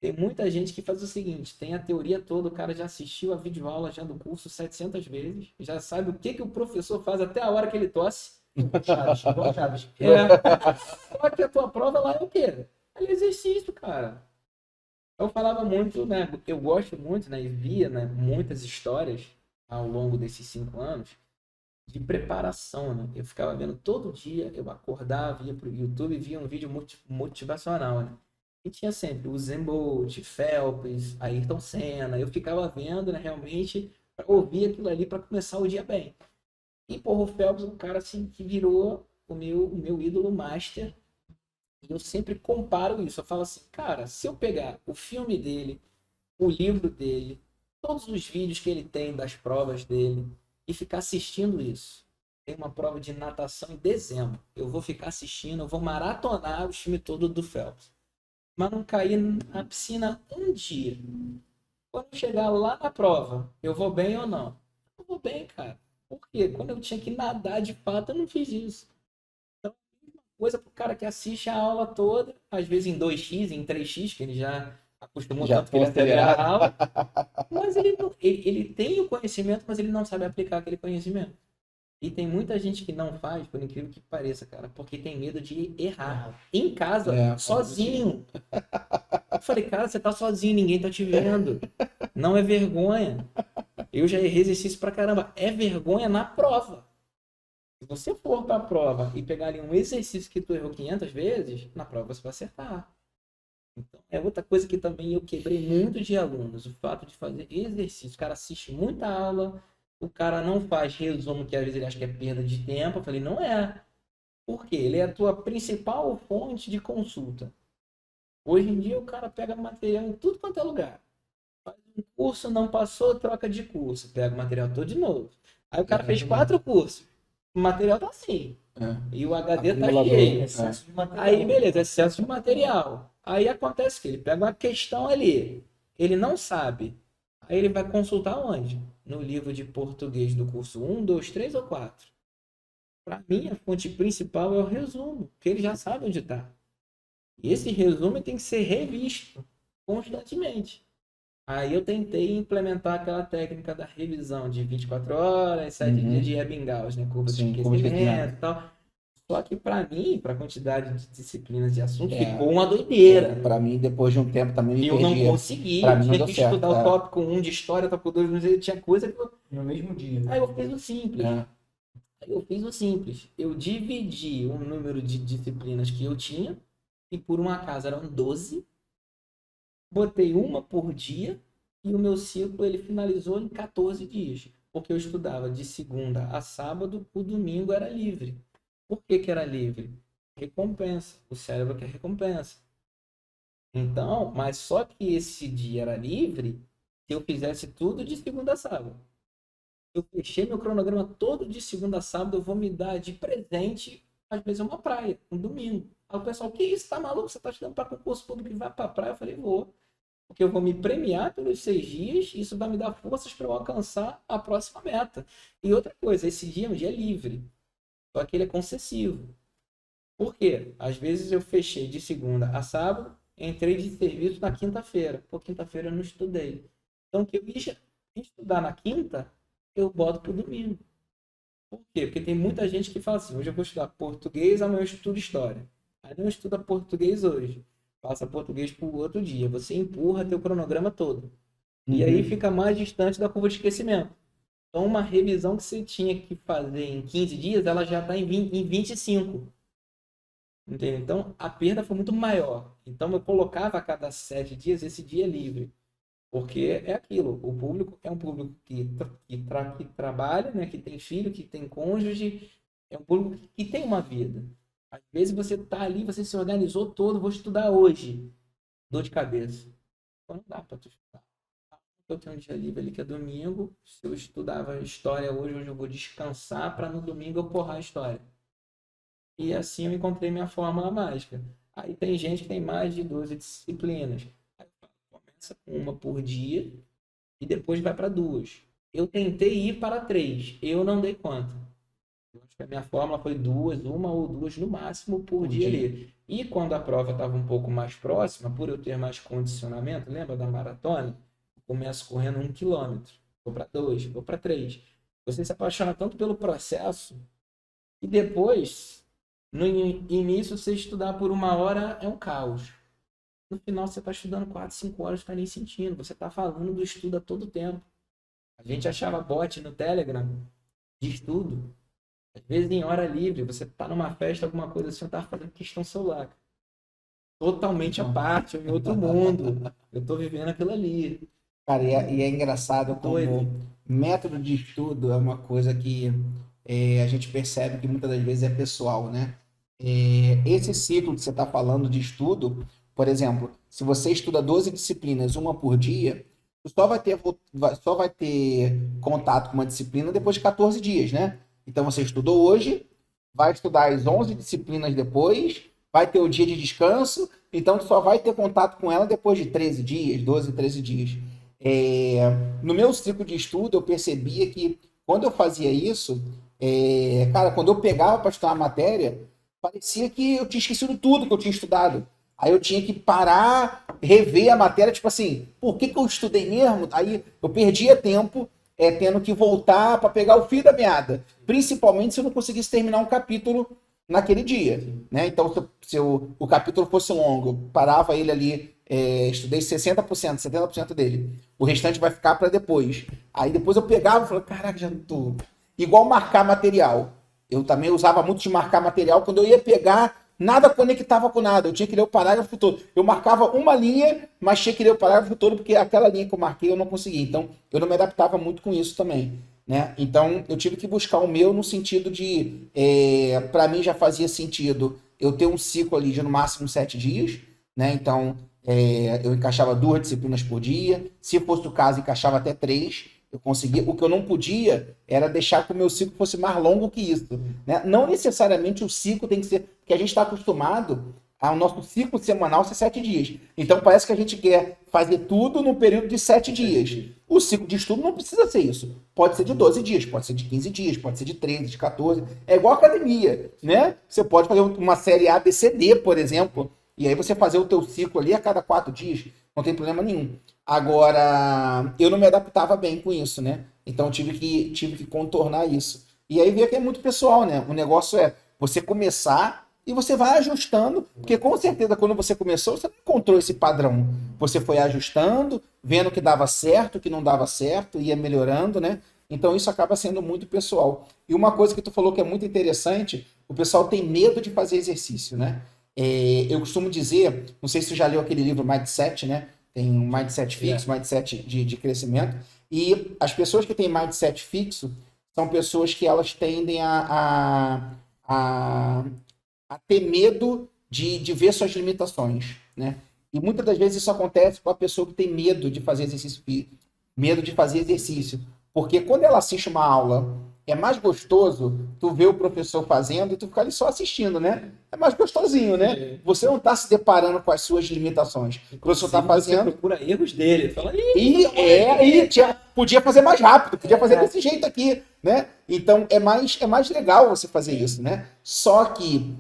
S3: Tem muita gente que faz o seguinte, tem a teoria toda, o cara já assistiu a videoaula já do curso 700 vezes, já sabe o que o professor faz até a hora que ele tosse.
S2: Chaves.
S3: Só que a tua prova lá é o quê? É exercício, cara. Eu falava muito, né? Eu gosto muito, né? E via, né, muitas histórias ao longo desses 5 anos de preparação, né? Eu ficava vendo todo dia, eu acordava, ia pro YouTube e via um vídeo motivacional, né? E tinha sempre o Usain Bolt, Phelps, Ayrton Senna. Eu ficava vendo, né, realmente, para ouvir aquilo ali para começar o dia bem. E, porra, o Phelps é um cara assim que virou o meu ídolo master. E eu sempre comparo isso. Eu falo assim, cara, se eu pegar o filme dele, o livro dele, todos os vídeos que ele tem das provas dele e ficar assistindo isso. Tem uma prova de natação em dezembro. Eu vou ficar assistindo, eu vou maratonar o filme todo do Phelps. Mas não cair na piscina um dia. Quando eu chegar lá na prova, eu vou bem ou não? Eu vou bem, cara. Por quê? Quando eu tinha que nadar de fato, eu não fiz isso. Então, coisa pro cara que assiste a aula toda, às vezes em 2x, em 3x, que ele já acostumou
S1: Já
S3: tanto que ele
S1: acelerado.
S3: acelera a aula. Mas ele tem o conhecimento, mas ele não sabe aplicar aquele conhecimento. E tem muita gente que não faz, por incrível que pareça, cara, porque tem medo de errar. Em casa, sozinho. Eu falei, cara, você tá sozinho, ninguém tá te vendo. Não é vergonha. Eu já errei exercício pra caramba. É vergonha na prova. Se você for pra prova e pegar ali um exercício que tu errou 500 vezes, na prova você vai acertar. Então, é outra coisa que também eu quebrei muito de alunos. O fato de fazer exercício. O cara assiste muita aula, o cara não faz resumo, que às vezes ele acha que é perda de tempo. Eu falei, não é. Por quê? Ele é a tua principal fonte de consulta. Hoje em dia o cara pega material em tudo quanto é lugar. Faz um curso, não passou, troca de curso. Pega o material todo de novo. Aí o cara fez 4 cursos. O material tá assim. E o HD tá cheio.
S2: Excesso de material.
S3: Aí, beleza, excesso de material. Aí acontece que ele pega uma questão ali. Ele não sabe. Aí ele vai consultar onde? No livro de português do curso 1, 2, 3 ou 4. Para mim, a fonte principal é o resumo, que ele já sabe onde está. E esse resumo tem que ser revisto constantemente. Aí eu tentei implementar aquela técnica da revisão de 24 horas, 7 dias de Ebbinghaus, né? Curva de esquecimento e tal. Só que para mim, para a quantidade de disciplinas de assunto, ficou uma doideira.
S1: Para mim, depois de um tempo também me
S3: Eu
S1: perdi.
S3: não consegui.
S1: Pra mim não
S3: Tinha
S1: deu
S3: que
S1: certo,
S3: estudar o tópico 1 de história, tópico 2, não sei, tinha coisa que eu...
S2: No mesmo dia.
S3: Aí eu fiz o simples.
S1: É.
S3: Eu fiz o simples. Eu dividi o número de disciplinas que eu tinha, e por um acaso eram 12. Botei uma por dia, e o meu ciclo ele finalizou em 14 dias. Porque eu estudava de segunda a sábado, o domingo era livre. Por que era livre? Recompensa. O cérebro quer recompensa. Então, mas só que esse dia era livre, se eu fizesse tudo de segunda a sábado. Eu fechei meu cronograma todo de segunda a sábado, eu vou me dar de presente, às vezes, uma praia, um domingo. Aí o pessoal, que isso, tá maluco? Você tá estudando para concurso público e vai pra praia? Eu falei, vou. Porque eu vou me premiar pelos 6 dias, isso vai me dar forças para eu alcançar a próxima meta. E outra coisa, esse dia é um dia livre, só que ele é concessivo. Por quê? Às vezes eu fechei de segunda a sábado, entrei de serviço na quinta-feira. Pô, quinta-feira eu não estudei. Então, o que eu ia estudar na quinta, eu boto pro domingo. Por quê? Porque tem muita gente que fala assim, hoje eu vou estudar português, amanhã eu estudo história. Aí não estuda português hoje, passa português pro outro dia. Você empurra teu cronograma todo. E aí fica mais distante da curva de esquecimento. Então, uma revisão que você tinha que fazer em 15 dias, ela já está em 25. Entendeu? Então, a perda foi muito maior. Então, eu colocava a cada 7 dias esse dia livre. Porque é aquilo, o público é um público que trabalha, né, que tem filho, que tem cônjuge, é um público que tem uma vida. Às vezes você está ali, você se organizou todo, vou estudar hoje. Dor de cabeça. Então, não dá para tu estudar. Eu tenho um dia livre ali que é domingo. Se eu estudava história hoje eu vou descansar para no domingo eu porrar a história. E assim eu encontrei minha fórmula mágica. Aí tem gente que tem mais de 12 disciplinas. Aí começa com uma por dia e depois vai para 2. Eu tentei ir para 3. Eu não dei conta. Eu acho que a minha fórmula foi 2, uma ou 2 no máximo por dia ali. E quando a prova estava um pouco mais próxima, por eu ter mais condicionamento, lembra da maratona? Começo correndo 1 quilômetro, vou para 2, vou para 3. Você se apaixona tanto pelo processo e depois, no início, você estudar por 1 hora é um caos. No final, você está estudando 4, 5 horas, não está nem sentindo. Você está falando do estudo a todo tempo. A gente achava bot no Telegram de estudo. Às vezes, em hora livre, você está numa festa, alguma coisa assim, eu estava fazendo questão celular. Totalmente à parte, em outro mundo. Eu estou vivendo aquilo ali.
S1: Cara, e é engraçado como método de estudo é uma coisa que a gente percebe que muitas das vezes é pessoal, né? Esse ciclo que você está falando de estudo, por exemplo, se você estuda 12 disciplinas, uma por dia, você só vai ter contato com uma disciplina depois de 14 dias, né? Então você estudou hoje, vai estudar as 11 disciplinas depois, vai ter o dia de descanso, então tu só vai ter contato com ela depois de 13 dias, 12, 13 dias. No meu ciclo de estudo, eu percebia que quando eu fazia isso, cara, quando eu pegava para estudar a matéria, parecia que eu tinha esquecido tudo que eu tinha estudado. Aí eu tinha que parar, rever a matéria, tipo assim, por que eu estudei mesmo? Aí eu perdia tempo tendo que voltar para pegar o fio da meada. Principalmente se eu não conseguisse terminar um capítulo naquele dia, né? Então, se o capítulo fosse longo, eu parava ele ali, estudei 60%, 70% dele. O restante vai ficar para depois. Aí depois eu pegava e falava, caraca, já não tô... Igual marcar material. Eu também usava muito de marcar material. Quando eu ia pegar, nada conectava com nada. Eu tinha que ler o parágrafo todo. Eu marcava uma linha, mas tinha que ler o parágrafo todo, porque aquela linha que eu marquei eu não conseguia. Então, eu não me adaptava muito com isso também, né? Então, eu tive que buscar o meu no sentido de... para mim já fazia sentido eu ter um ciclo ali de no máximo 7 dias, né? Então, eu encaixava 2 disciplinas por dia. Se fosse o caso, encaixava até 3. Eu conseguia. O que eu não podia era deixar que o meu ciclo fosse mais longo que isso, né? Não necessariamente o ciclo tem que ser... Porque a gente está acostumado ao nosso ciclo semanal ser 7 dias. Então parece que a gente quer fazer tudo no período de 7 dias. O ciclo de estudo não precisa ser isso. Pode ser de 12 dias, pode ser de 15 dias, pode ser de 13, de 14. É igual academia, né? Você pode fazer uma série A, B, C, D, por exemplo, e aí você fazer o teu ciclo ali a cada 4 dias. Não tem problema nenhum. Agora, eu não me adaptava bem com isso, né? Então tive que contornar isso. E aí vê que é muito pessoal, né? O negócio é você começar e você vai ajustando, porque com certeza quando você começou, você não encontrou esse padrão. Você foi ajustando, vendo que dava certo, que não dava certo, ia melhorando, né? Então isso acaba sendo muito pessoal. E uma coisa que tu falou que é muito interessante, o pessoal tem medo de fazer exercício, né? Eu costumo dizer, não sei se tu já leu aquele livro Mindset, né? Tem um mindset fixo, mindset de crescimento. E as pessoas que têm mindset fixo são pessoas que elas tendem a ter medo de ver suas limitações, né? E muitas das vezes isso acontece com a pessoa que tem medo de fazer exercício medo de fazer exercício. Porque quando ela assiste uma aula, é mais gostoso tu ver o professor fazendo e tu ficar ali só assistindo, né? É mais gostosinho, né? Você não está se deparando com as suas limitações. O professor está
S3: Inclusive,
S1: fazendo.
S3: você procura erros dele. Fala,
S1: Podia fazer mais rápido, podia fazer desse jeito aqui, né? Então é mais legal você fazer isso, né? Só que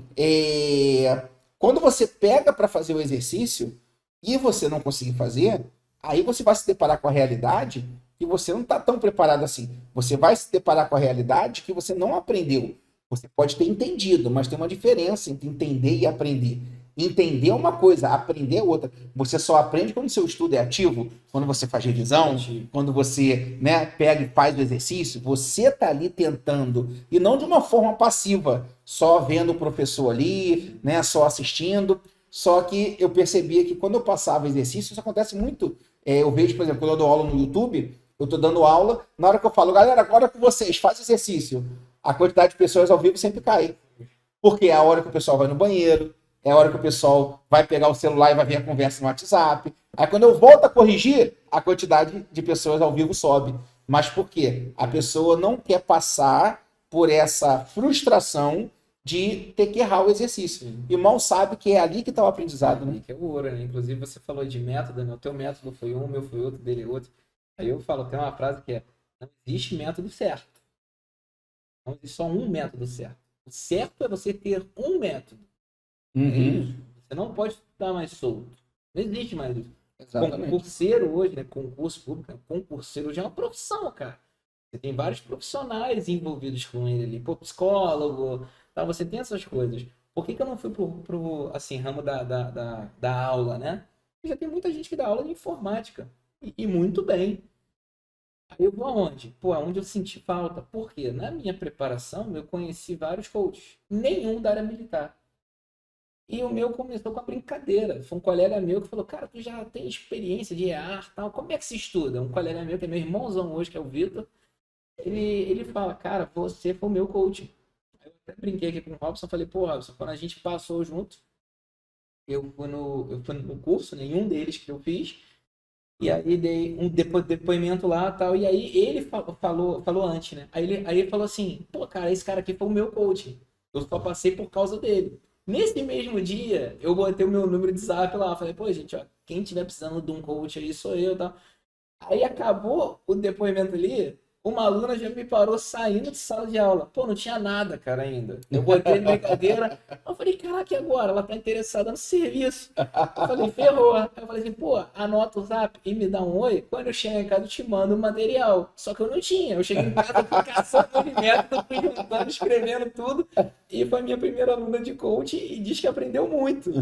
S1: quando você pega para fazer o exercício e você não conseguir fazer, aí você vai se deparar com a realidade que você não está tão preparado assim. Você vai se deparar com a realidade que você não aprendeu. Você pode ter entendido, mas tem uma diferença entre entender e aprender. Entender é uma coisa, aprender é outra. Você só aprende quando o seu estudo é ativo, quando você faz revisão, quando você, né, pega e faz o exercício, você está ali tentando, e não de uma forma passiva, só vendo o professor ali, né, só assistindo. Só que eu percebia que quando eu passava exercício, isso acontece muito. Eu vejo, por exemplo, quando eu dou aula no YouTube, eu estou dando aula, na hora que eu falo, galera, agora com vocês, faz exercício, a quantidade de pessoas ao vivo sempre cai. Porque é a hora que o pessoal vai no banheiro, é a hora que o pessoal vai pegar o celular e vai ver a conversa no WhatsApp. Aí quando eu volto a corrigir, a quantidade de pessoas ao vivo sobe. Mas por quê? A pessoa não quer passar por essa frustração de ter que errar o exercício. E mal sabe que é ali que está o aprendizado, né?
S3: Que é o ouro, né? Inclusive, você falou de método, né? O teu método foi um, o meu foi outro, dele é outro. Aí eu falo, tem uma frase que é: não existe método certo. Não existe só um método certo. O certo é você ter um método. É isso. Você não pode estar mais solto. Não existe mais isso.
S1: Exatamente.
S3: Concurseiro hoje, né? Concurso público, concurseiro hoje é uma profissão, cara. Você tem vários profissionais envolvidos com ele ali. Pô, psicólogo, tá? Você tem essas coisas. Por que eu não fui pro assim, ramo da aula, né? Porque já tem muita gente que dá aula de informática. E muito bem. Aí eu vou aonde? Pô, aonde eu senti falta. Por quê? Na minha preparação, eu conheci vários coaches. Nenhum da área militar. E o meu começou com a brincadeira. Foi um colega meu que falou, cara, tu já tem experiência de EAR, tal. Como é que se estuda? Um colega meu, que é meu irmãozão hoje, que é o Vitor, ele fala, cara, você foi o meu coach. Aí eu até brinquei aqui com o Robson, falei, pô, Robson, quando a gente passou junto, eu fui no curso, nenhum deles que eu fiz, e aí dei um depoimento lá e tal, e aí ele falou antes, né? Aí ele falou assim, pô, cara, esse cara aqui foi o meu coach. Eu só passei por causa dele. Nesse mesmo dia, eu botei o meu número de zap lá. Falei, pô, gente, ó, quem tiver precisando de um coach aí, sou eu, tá? Aí acabou o depoimento ali, uma aluna já me parou saindo de sala de aula. Pô, não tinha nada, cara, ainda. Eu botei de brincadeira. Eu falei, caraca, e agora? Ela tá interessada no serviço. Eu falei, ferrou. Aí eu falei assim, pô, anota o zap e me dá um oi. Quando eu chegar em casa, eu te mando o material. Só que eu não tinha. Eu cheguei em casa, fui caçando o método, fui juntando, escrevendo tudo. E foi a minha primeira aluna de coach e diz que aprendeu muito.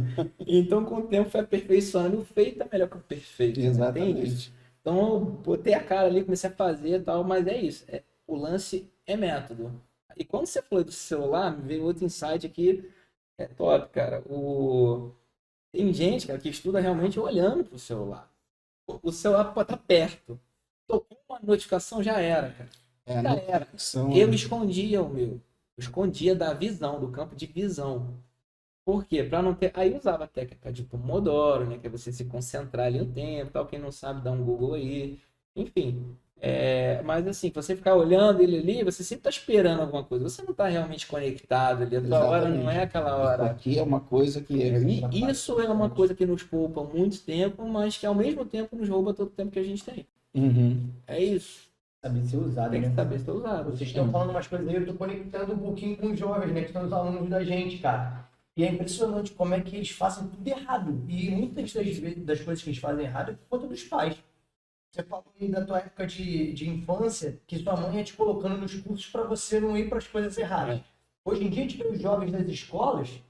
S3: Então, com o tempo, foi aperfeiçoando. E o feito é melhor que o perfeito.
S1: Exatamente.
S3: Tem isso. Então, eu botei a cara ali, comecei a fazer e tal, mas é isso. O lance é método. E quando você falou do celular, me veio outro insight aqui, é top, cara. Tem gente, cara, que estuda realmente olhando pro celular. O celular pode estar perto. Tocou uma notificação, já era, cara. Já era. Eu escondia o meu. Eu escondia da visão, do campo de visão. Por quê? Para não ter. Aí usava a técnica de Pomodoro, né? Que é você se concentrar ali um tempo, tal. Quem não sabe, dá um Google aí. Enfim. Mas assim, você ficar olhando ele ali, você sempre está esperando alguma coisa. Você não está realmente conectado ali. A tua hora não é aquela hora.
S1: Isso aqui é uma coisa que.
S3: E isso é uma coisa que nos poupa muito tempo, mas que ao mesmo tempo nos rouba todo o tempo que a gente tem. É isso.
S2: Saber ser usado,
S3: Tem
S2: né?
S3: que saber ser usado.
S2: Vocês estão falando umas coisas aí, eu tô conectando um pouquinho com os jovens, né? Que são os alunos da gente, cara. E é impressionante como é que eles fazem tudo errado. E muitas das coisas que eles fazem errado é por conta dos pais. Você falou aí da tua época de infância, que sua mãe ia te colocando nos cursos para você não ir para as coisas erradas. Hoje em dia, a gente vê os jovens das escolas,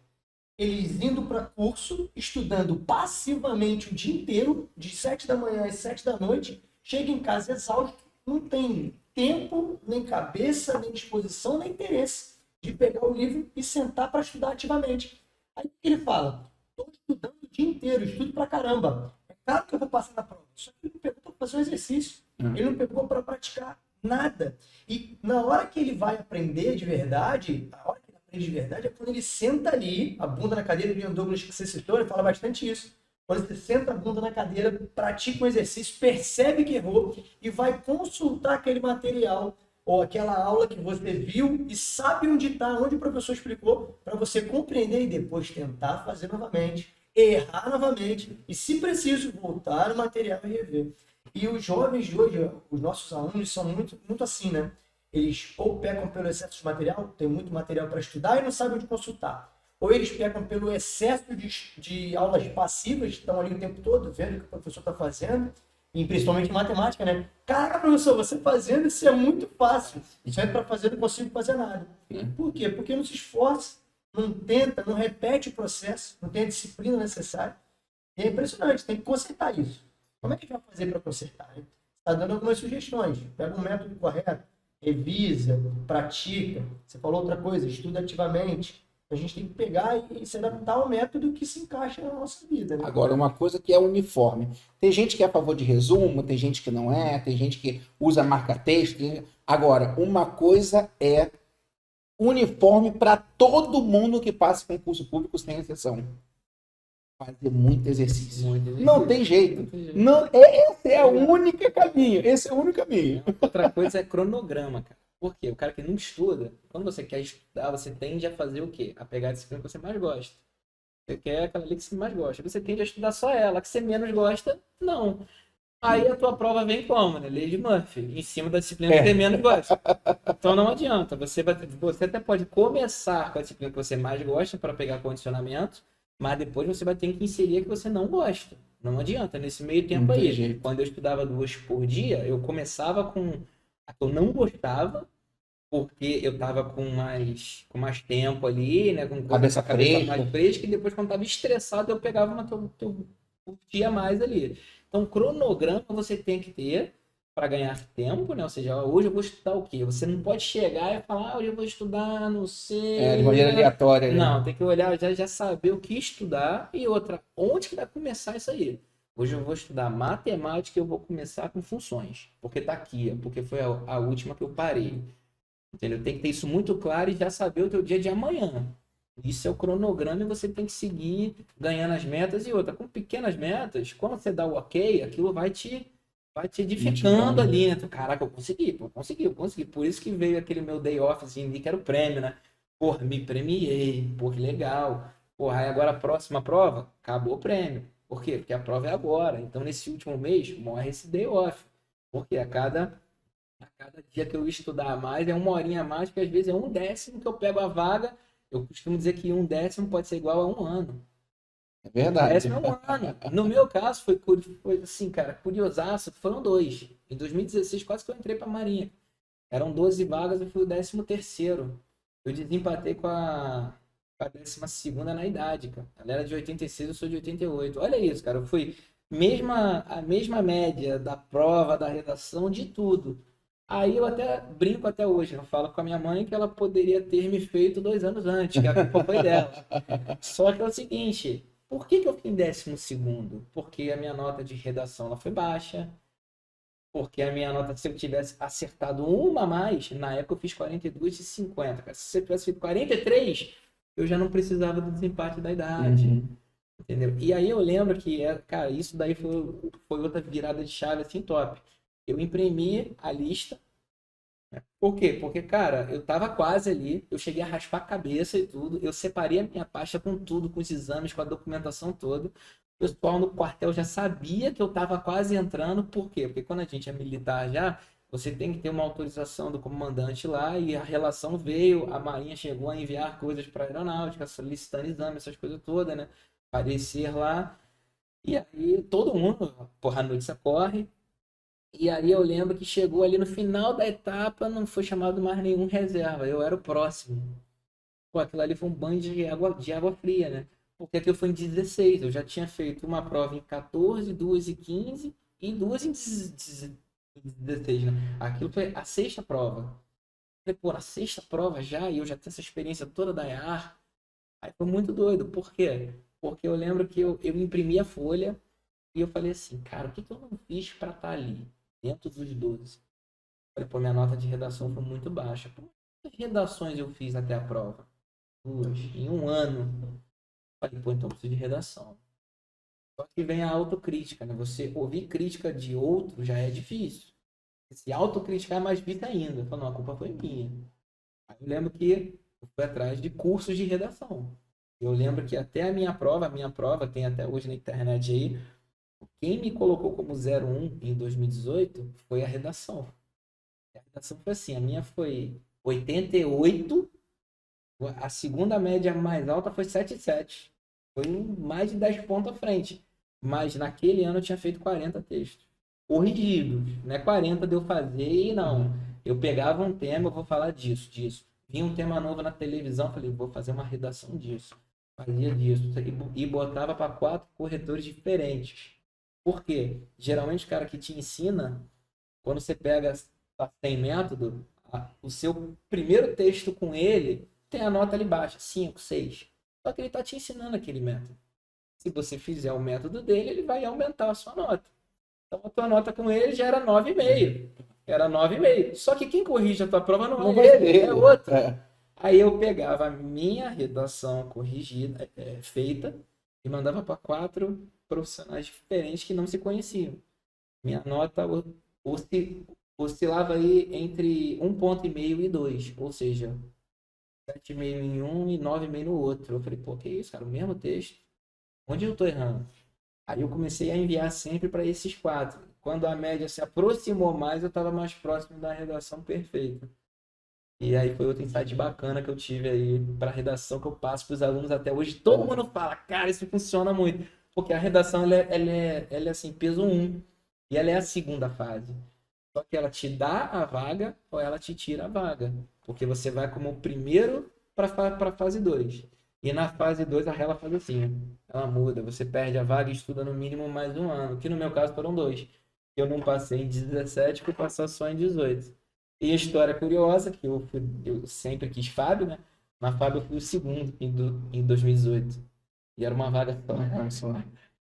S2: eles indo para curso, estudando passivamente o dia inteiro, de 7 da manhã às 7 da noite, chega em casa exausto, não tem tempo, nem cabeça, nem disposição, nem interesse de pegar o livro e sentar para estudar ativamente. Aí o que ele fala? Estou estudando o dia inteiro, estudo pra caramba. É claro que eu vou passar na prova. Só que ele não pegou para fazer um exercício. Ele não pegou para praticar nada. E na hora que ele vai aprender de verdade, a hora que ele aprende de verdade é quando ele senta ali, a bunda na cadeira, o Ian Douglas que você citou, ele fala bastante isso. Quando você senta a bunda na cadeira, pratica um exercício, percebe que errou e vai consultar aquele material ou aquela aula que você viu e sabe onde está, onde o professor explicou, para você compreender e depois tentar fazer novamente, errar novamente e, se preciso, voltar no material e rever. E os jovens de hoje, os nossos alunos, são muito, muito assim, né? Eles ou pecam pelo excesso de material, tem muito material para estudar e não sabem onde consultar. Ou eles pecam pelo excesso de aulas passivas, estão ali o tempo todo, vendo o que o professor está fazendo, e principalmente em matemática, né? Caraca, professor, você fazendo isso é muito fácil. Isso é para fazer, não consigo fazer nada. Por quê? Porque não se esforça, não tenta, não repete o processo, não tem a disciplina necessária. E é impressionante, tem que consertar isso. Como é que a gente vai fazer para consertar? Está dando algumas sugestões. Pega um método correto, revisa, pratica. Você falou outra coisa, estuda ativamente. A gente tem que pegar e se adaptar ao método que se encaixa na nossa vida, né?
S1: Agora, uma coisa que é uniforme. Tem gente que é a favor de resumo, tem gente que não é, tem gente que usa marca-texto. Agora, uma coisa é uniforme para todo mundo que passa em concurso público, sem exceção. Fazer muito exercício. Não tem jeito. Não, esse é o único caminho. Esse é o único caminho.
S3: Outra coisa é cronograma, cara. Por quê? O cara que não estuda, quando você quer estudar, você tende a fazer o quê? A pegar a disciplina que você mais gosta. Você quer aquela ali que você mais gosta. Você tende a estudar só ela. A que você menos gosta, não. Aí a tua prova vem como, né? Lei de Murphy, em cima da disciplina que você menos gosta. Então não adianta. Você até pode começar com a disciplina que você mais gosta para pegar condicionamento, mas depois você vai ter que inserir a que você não gosta. Não adianta. Nesse meio tempo aí, quando eu estudava 2 por dia, eu começava com a que eu não gostava, porque eu tava com mais tempo ali, né? Com
S1: Cabeça fresca.
S3: mais fresca, e depois, quando tava estressado, eu pegava uma que eu curtia mais ali. Então, cronograma você tem que ter para ganhar tempo, né? Ou seja, hoje eu vou estudar o quê? Você não pode chegar e falar, hoje eu vou estudar, não sei.
S1: De maneira aleatória.
S3: Não, tem que olhar, já saber o que estudar e outra, onde que vai começar isso aí? Hoje eu vou estudar matemática e eu vou começar com funções, porque tá aqui, porque foi a última que eu parei. Entendeu? Tem que ter isso muito claro e já saber o teu dia de amanhã. Isso é o cronograma e você tem que seguir ganhando as metas e outra. Com pequenas metas, quando você dá o ok, aquilo vai te edificando ali, né? Caraca, eu consegui. Por isso que veio aquele meu day offzinho ali, que era o prêmio, né? Porra, me premiei, porra, que legal. Porra, aí agora a próxima prova, acabou o prêmio. Por quê? Porque a prova é agora. Então, nesse último mês, morre esse day off. Porque a cada dia que eu estudar mais, é 1 horinha a mais, porque às vezes é 1/10 que eu pego a vaga. Eu costumo dizer que 1/10 pode ser igual a 1 ano.
S1: É verdade.
S3: 1/10 é 1 ano. No meu caso, foi assim, cara, curiosaço, foram 2. Em 2016, quase que eu entrei pra Marinha. Eram 12 vagas, eu fui o 13º. Eu desempatei com a 12ª na idade, cara. Ela era de 86, eu sou de 88. Olha isso, cara. Eu fui a mesma média da prova, da redação, de tudo. Aí eu até brinco até hoje, eu falo com a minha mãe que ela poderia ter me feito 2 anos antes, que a culpa foi dela. Só que é o seguinte, por que eu fiquei em 12º? Porque a minha nota de redação ela foi baixa, porque a minha nota, se eu tivesse acertado uma a mais, na época eu fiz 42,50, cara. Se eu tivesse feito 43, eu já não precisava do desempate da idade. Entendeu? E aí eu lembro que, cara, isso daí foi outra virada de chave assim top. Eu imprimi a lista. Por quê? Porque, cara, eu tava quase ali, eu cheguei a raspar a cabeça e tudo, eu separei a minha pasta com tudo, com os exames, com a documentação toda. O pessoal no quartel já sabia que eu tava quase entrando, por quê? Porque quando a gente é militar já, você tem que ter uma autorização do comandante lá e a relação veio, a Marinha chegou a enviar coisas para a aeronáutica, solicitando exame, essas coisas todas, né? Parecer lá. E aí todo mundo, porra, a notícia corre. E aí eu lembro que chegou ali no final da etapa, não foi chamado mais nenhum reserva, eu era o próximo. Pô, aquilo ali foi um banho de água fria, né? Porque aquilo foi em 16, eu já tinha feito uma prova em 14, 2 em 15 e 2 em 16, né? Aquilo foi a 6ª prova. Falei, pô, na 6ª prova já, e eu já tenho essa experiência toda da EAR. Aí foi muito doido, por quê? Porque eu lembro que eu imprimi a folha e eu falei assim, cara, o que eu não fiz pra estar ali? Dentro dos 12. Falei, pô, minha nota de redação foi muito baixa. Pô, quantas redações eu fiz até a prova? 2. Em 1 ano. Falei, pô, então eu preciso de redação. Só que vem a autocrítica, né? Você ouvir crítica de outro já é difícil. Se autocriticar é mais difícil ainda. Eu falo, não, a culpa foi minha. Aí eu lembro que eu fui atrás de cursos de redação. Eu lembro que até a minha prova tem até hoje na internet aí, quem me colocou como 01 em 2018 foi a redação. A redação foi assim, a minha foi 88, a segunda média mais alta foi 7,7. Foi mais de 10 pontos à frente. Mas naquele ano eu tinha feito 40 textos. Corrigidos. Não é 40 de eu fazer e não. Eu pegava um tema, eu vou falar disso, disso. Vinha um tema novo na televisão, falei, vou fazer uma redação disso. Fazia disso. E botava para 4 corretores diferentes. Por quê? Geralmente o cara que te ensina, quando você pega sem método, o seu primeiro texto com ele tem a nota ali baixa, 5, 6. Só que ele está te ensinando aquele método. Se você fizer o método dele, ele vai aumentar a sua nota. Então a tua nota com ele já era 9,5. Era 9,5. Só que quem corrige a tua prova não é ele, é outro. Aí eu pegava a minha redação corrigida, feita, e mandava para 4 profissionais diferentes que não se conheciam. Minha nota oscilava aí entre 1,5 e 2, ou seja, 7,5 em um e 9,5 no outro. Eu falei, pô, que isso, cara, o mesmo texto. Onde eu tô errando? Aí eu comecei a enviar sempre para esses 4. Quando a média se aproximou mais, eu estava mais próximo da redação perfeita. E aí foi outro insight bacana que eu tive aí para a redação que eu passo para os alunos até hoje. Todo mundo fala, cara, isso funciona muito. Porque a redação, ela é assim, peso 1. E ela é a segunda fase. Só que ela te dá a vaga ou ela te tira a vaga. Porque você vai como primeiro para a fase 2. E na fase 2 a rela faz assim. Ela muda. Você perde a vaga e estuda no mínimo mais um ano. Que no meu caso foram 2. Eu não passei em 17, fui passar só em 18. E a história curiosa, que eu sempre quis Fábio, né? Na Fábio eu fui o segundo em 2018. E era uma vaga só.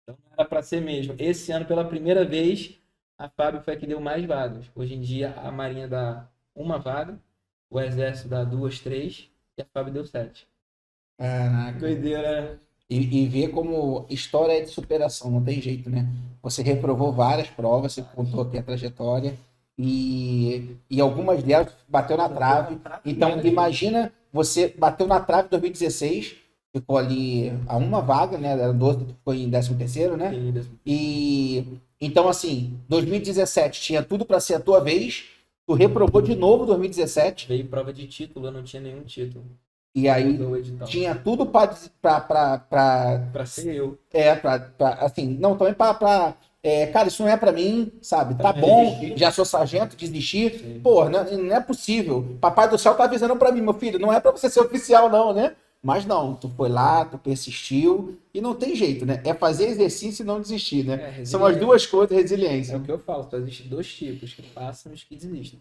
S3: Então não era para ser mesmo. Esse ano, pela primeira vez, a Fábio foi a que deu mais vagas. Hoje em dia, a Marinha dá uma vaga, o Exército dá 2, 3, e a Fábio deu 7.
S1: Caraca.
S3: Doideira, né?
S1: E ver como história é de superação, não tem jeito, né? Você reprovou várias provas, você contou aqui a trajetória, e algumas delas bateu na trave. Então, imagina, você bateu na trave em 2016, ficou ali a uma vaga, né? Era 12, ficou em 13º, né? E então, assim, 2017 tinha tudo para ser a tua vez, tu reprovou de novo em 2017.
S3: Veio prova de título, eu não tinha nenhum título.
S1: E aí tinha tudo para
S3: ser eu.
S1: Assim, não, também cara, isso não é para mim, sabe? Tá bom, já sou sargento, desistir. Sim. Pô, não é possível. Papai do céu tá avisando para mim, meu filho, não é para você ser oficial não, né? Mas não, tu foi lá, tu persistiu e não tem jeito, né? É fazer exercício e não desistir, né? São as duas coisas, resiliência.
S3: É o que eu falo, só existem 2 tipos, que passam e os que desistem.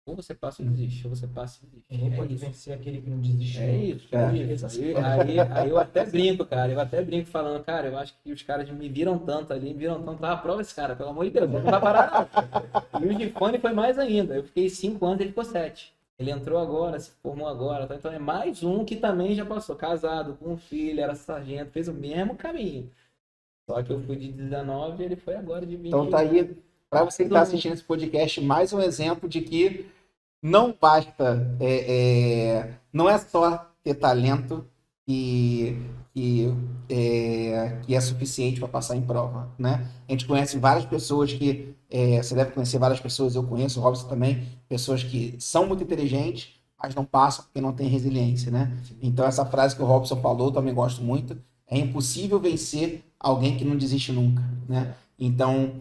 S3: Ou você passa e desiste, ou você passa e desiste.
S2: Ninguém pode vencer aquele que não desistiu.
S3: É isso. Aí eu até brinco, cara. Eu até brinco falando, cara, eu acho que os caras me viram tanto ali, prova esse cara, pelo amor de Deus, não vai parar não. E o Gifone foi mais ainda. Eu fiquei 5 anos, ele ficou 7. Ele entrou agora, se formou agora, tá? Então é mais um que também já passou, casado, com um filho, era sargento, fez o mesmo caminho. Só que eu fui de 19 e ele foi agora de 20.
S1: Então tá aí, para você que está assistindo esse podcast, mais um exemplo de que não basta, não é só ter talento que é suficiente para passar em prova, né? A gente conhece várias pessoas que, você deve conhecer várias pessoas, eu conheço, o Robson também, pessoas que são muito inteligentes, mas não passam porque não tem resiliência, né? Então essa frase que o Robson falou, eu também gosto muito, é impossível vencer alguém que não desiste nunca, né? Então,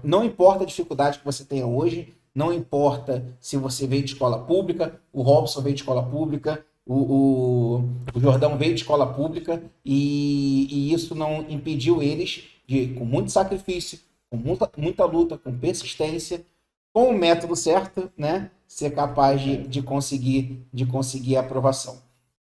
S1: não importa a dificuldade que você tenha hoje, não importa se você veio de escola pública, o Robson veio de escola pública, o Jordão veio de escola pública, e isso não impediu eles de, com muito sacrifício, com muita luta, com persistência, com o método certo, né, ser capaz de conseguir a aprovação.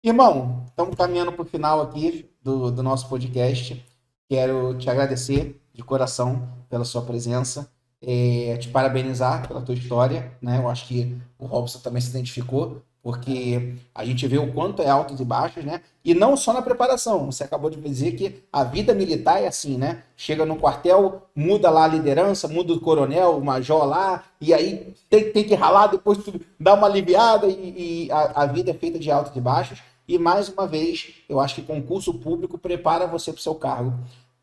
S1: Irmão, estamos caminhando para o final aqui do nosso podcast. Quero te agradecer de coração pela sua presença, te parabenizar pela tua história, né? Eu acho que o Robson também se identificou, porque a gente vê o quanto é altos e baixos, né? E não só na preparação. Você acabou de dizer que a vida militar é assim, né? Chega no quartel, muda lá a liderança, muda o coronel, o major lá, e aí tem que ralar, depois tudo dá uma aliviada e a vida é feita de altos e baixos. E mais uma vez, eu acho que concurso público prepara você para o seu cargo.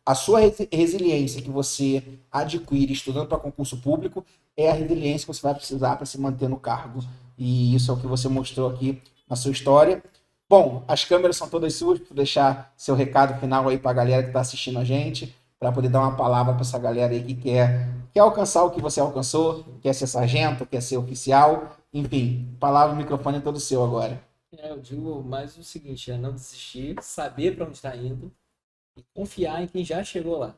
S1: A sua resiliência que você adquire estudando para concurso público é a resiliência que você vai precisar para se manter no cargo. E isso é o que você mostrou aqui na sua história. Bom, as câmeras são todas suas, para deixar seu recado final aí para a galera que está assistindo a gente, para poder dar uma palavra para essa galera aí que quer alcançar o que você alcançou, quer ser sargento, quer ser oficial, enfim, palavra, o microfone é todo seu agora.
S3: Eu digo mais o seguinte, é não desistir, saber para onde está indo e confiar em quem já chegou lá.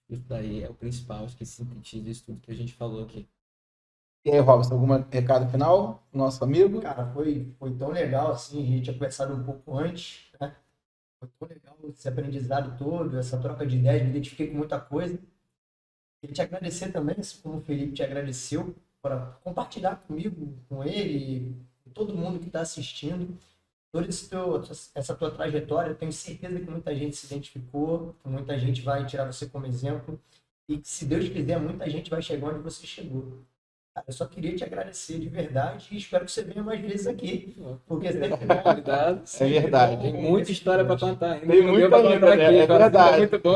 S3: Isso daí é o principal, acho que sintetiza isso tudo que a gente falou aqui.
S1: E aí, Robson, algum recado final, nosso amigo?
S2: Cara, foi tão legal, assim, a gente tinha conversado um pouco antes, né? Foi tão legal esse aprendizado todo, essa troca de ideias, me identifiquei com muita coisa. Queria te agradecer também, assim como o Felipe te agradeceu, para compartilhar comigo, com ele, com todo mundo que está assistindo, toda essa tua trajetória. Eu tenho certeza que muita gente se identificou, que muita gente vai tirar você como exemplo, e que, se Deus quiser, muita gente vai chegar onde você chegou. Cara, eu só queria te agradecer de verdade e espero que você venha mais vezes aqui, porque sempre
S3: Convidado.
S1: É verdade.
S3: Tem muita história para contar ainda.
S1: Tem
S3: Não
S1: muita
S3: deu pra
S1: ainda,
S3: contar
S1: né?
S3: aqui,
S1: É
S3: cara.
S1: verdade.
S3: É muito bom.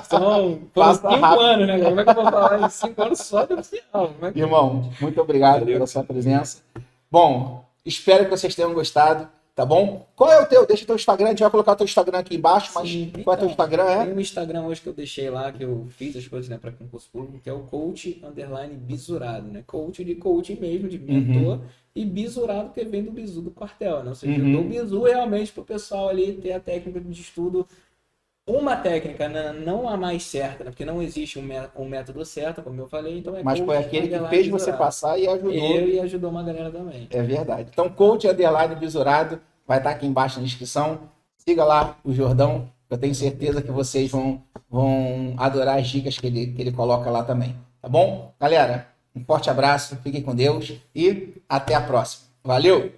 S3: Foram
S1: Passa
S3: 5
S1: rápido.
S3: anos, né? Como é que eu vou falar em 5 anos só de oficial? Como é que...
S1: Irmão, muito obrigado pela sua presença. Bom, espero que vocês tenham gostado, tá bom? Qual é o teu? Deixa o teu Instagram, a gente vai colocar o teu Instagram aqui embaixo, mas
S3: Sim,
S1: qual é o teu Instagram?
S3: Tem um Instagram hoje que eu deixei lá, que eu fiz as coisas, né, para concurso público, que é o coach_bisurado, né? Coach de coaching mesmo, de mentor, e bisurado que vem do bizu do quartel, né? Ou seja, eu dou bizu realmente pro pessoal ali ter a técnica de estudo, uma técnica, né, não a mais certa, né? Porque não existe um método certo, como eu falei, então é
S1: Mas foi
S3: coach
S1: aquele que
S3: underline
S1: fez você
S3: bisurado.
S1: passar e ajudou.
S3: E ajudou uma galera também.
S1: É verdade. Então, coach_bisurado vai estar aqui embaixo na descrição. Siga lá o Jordão. Eu tenho certeza que vocês vão adorar as dicas que ele coloca lá também. Tá bom? Galera, um forte abraço, fiquem com Deus e até a próxima. Valeu!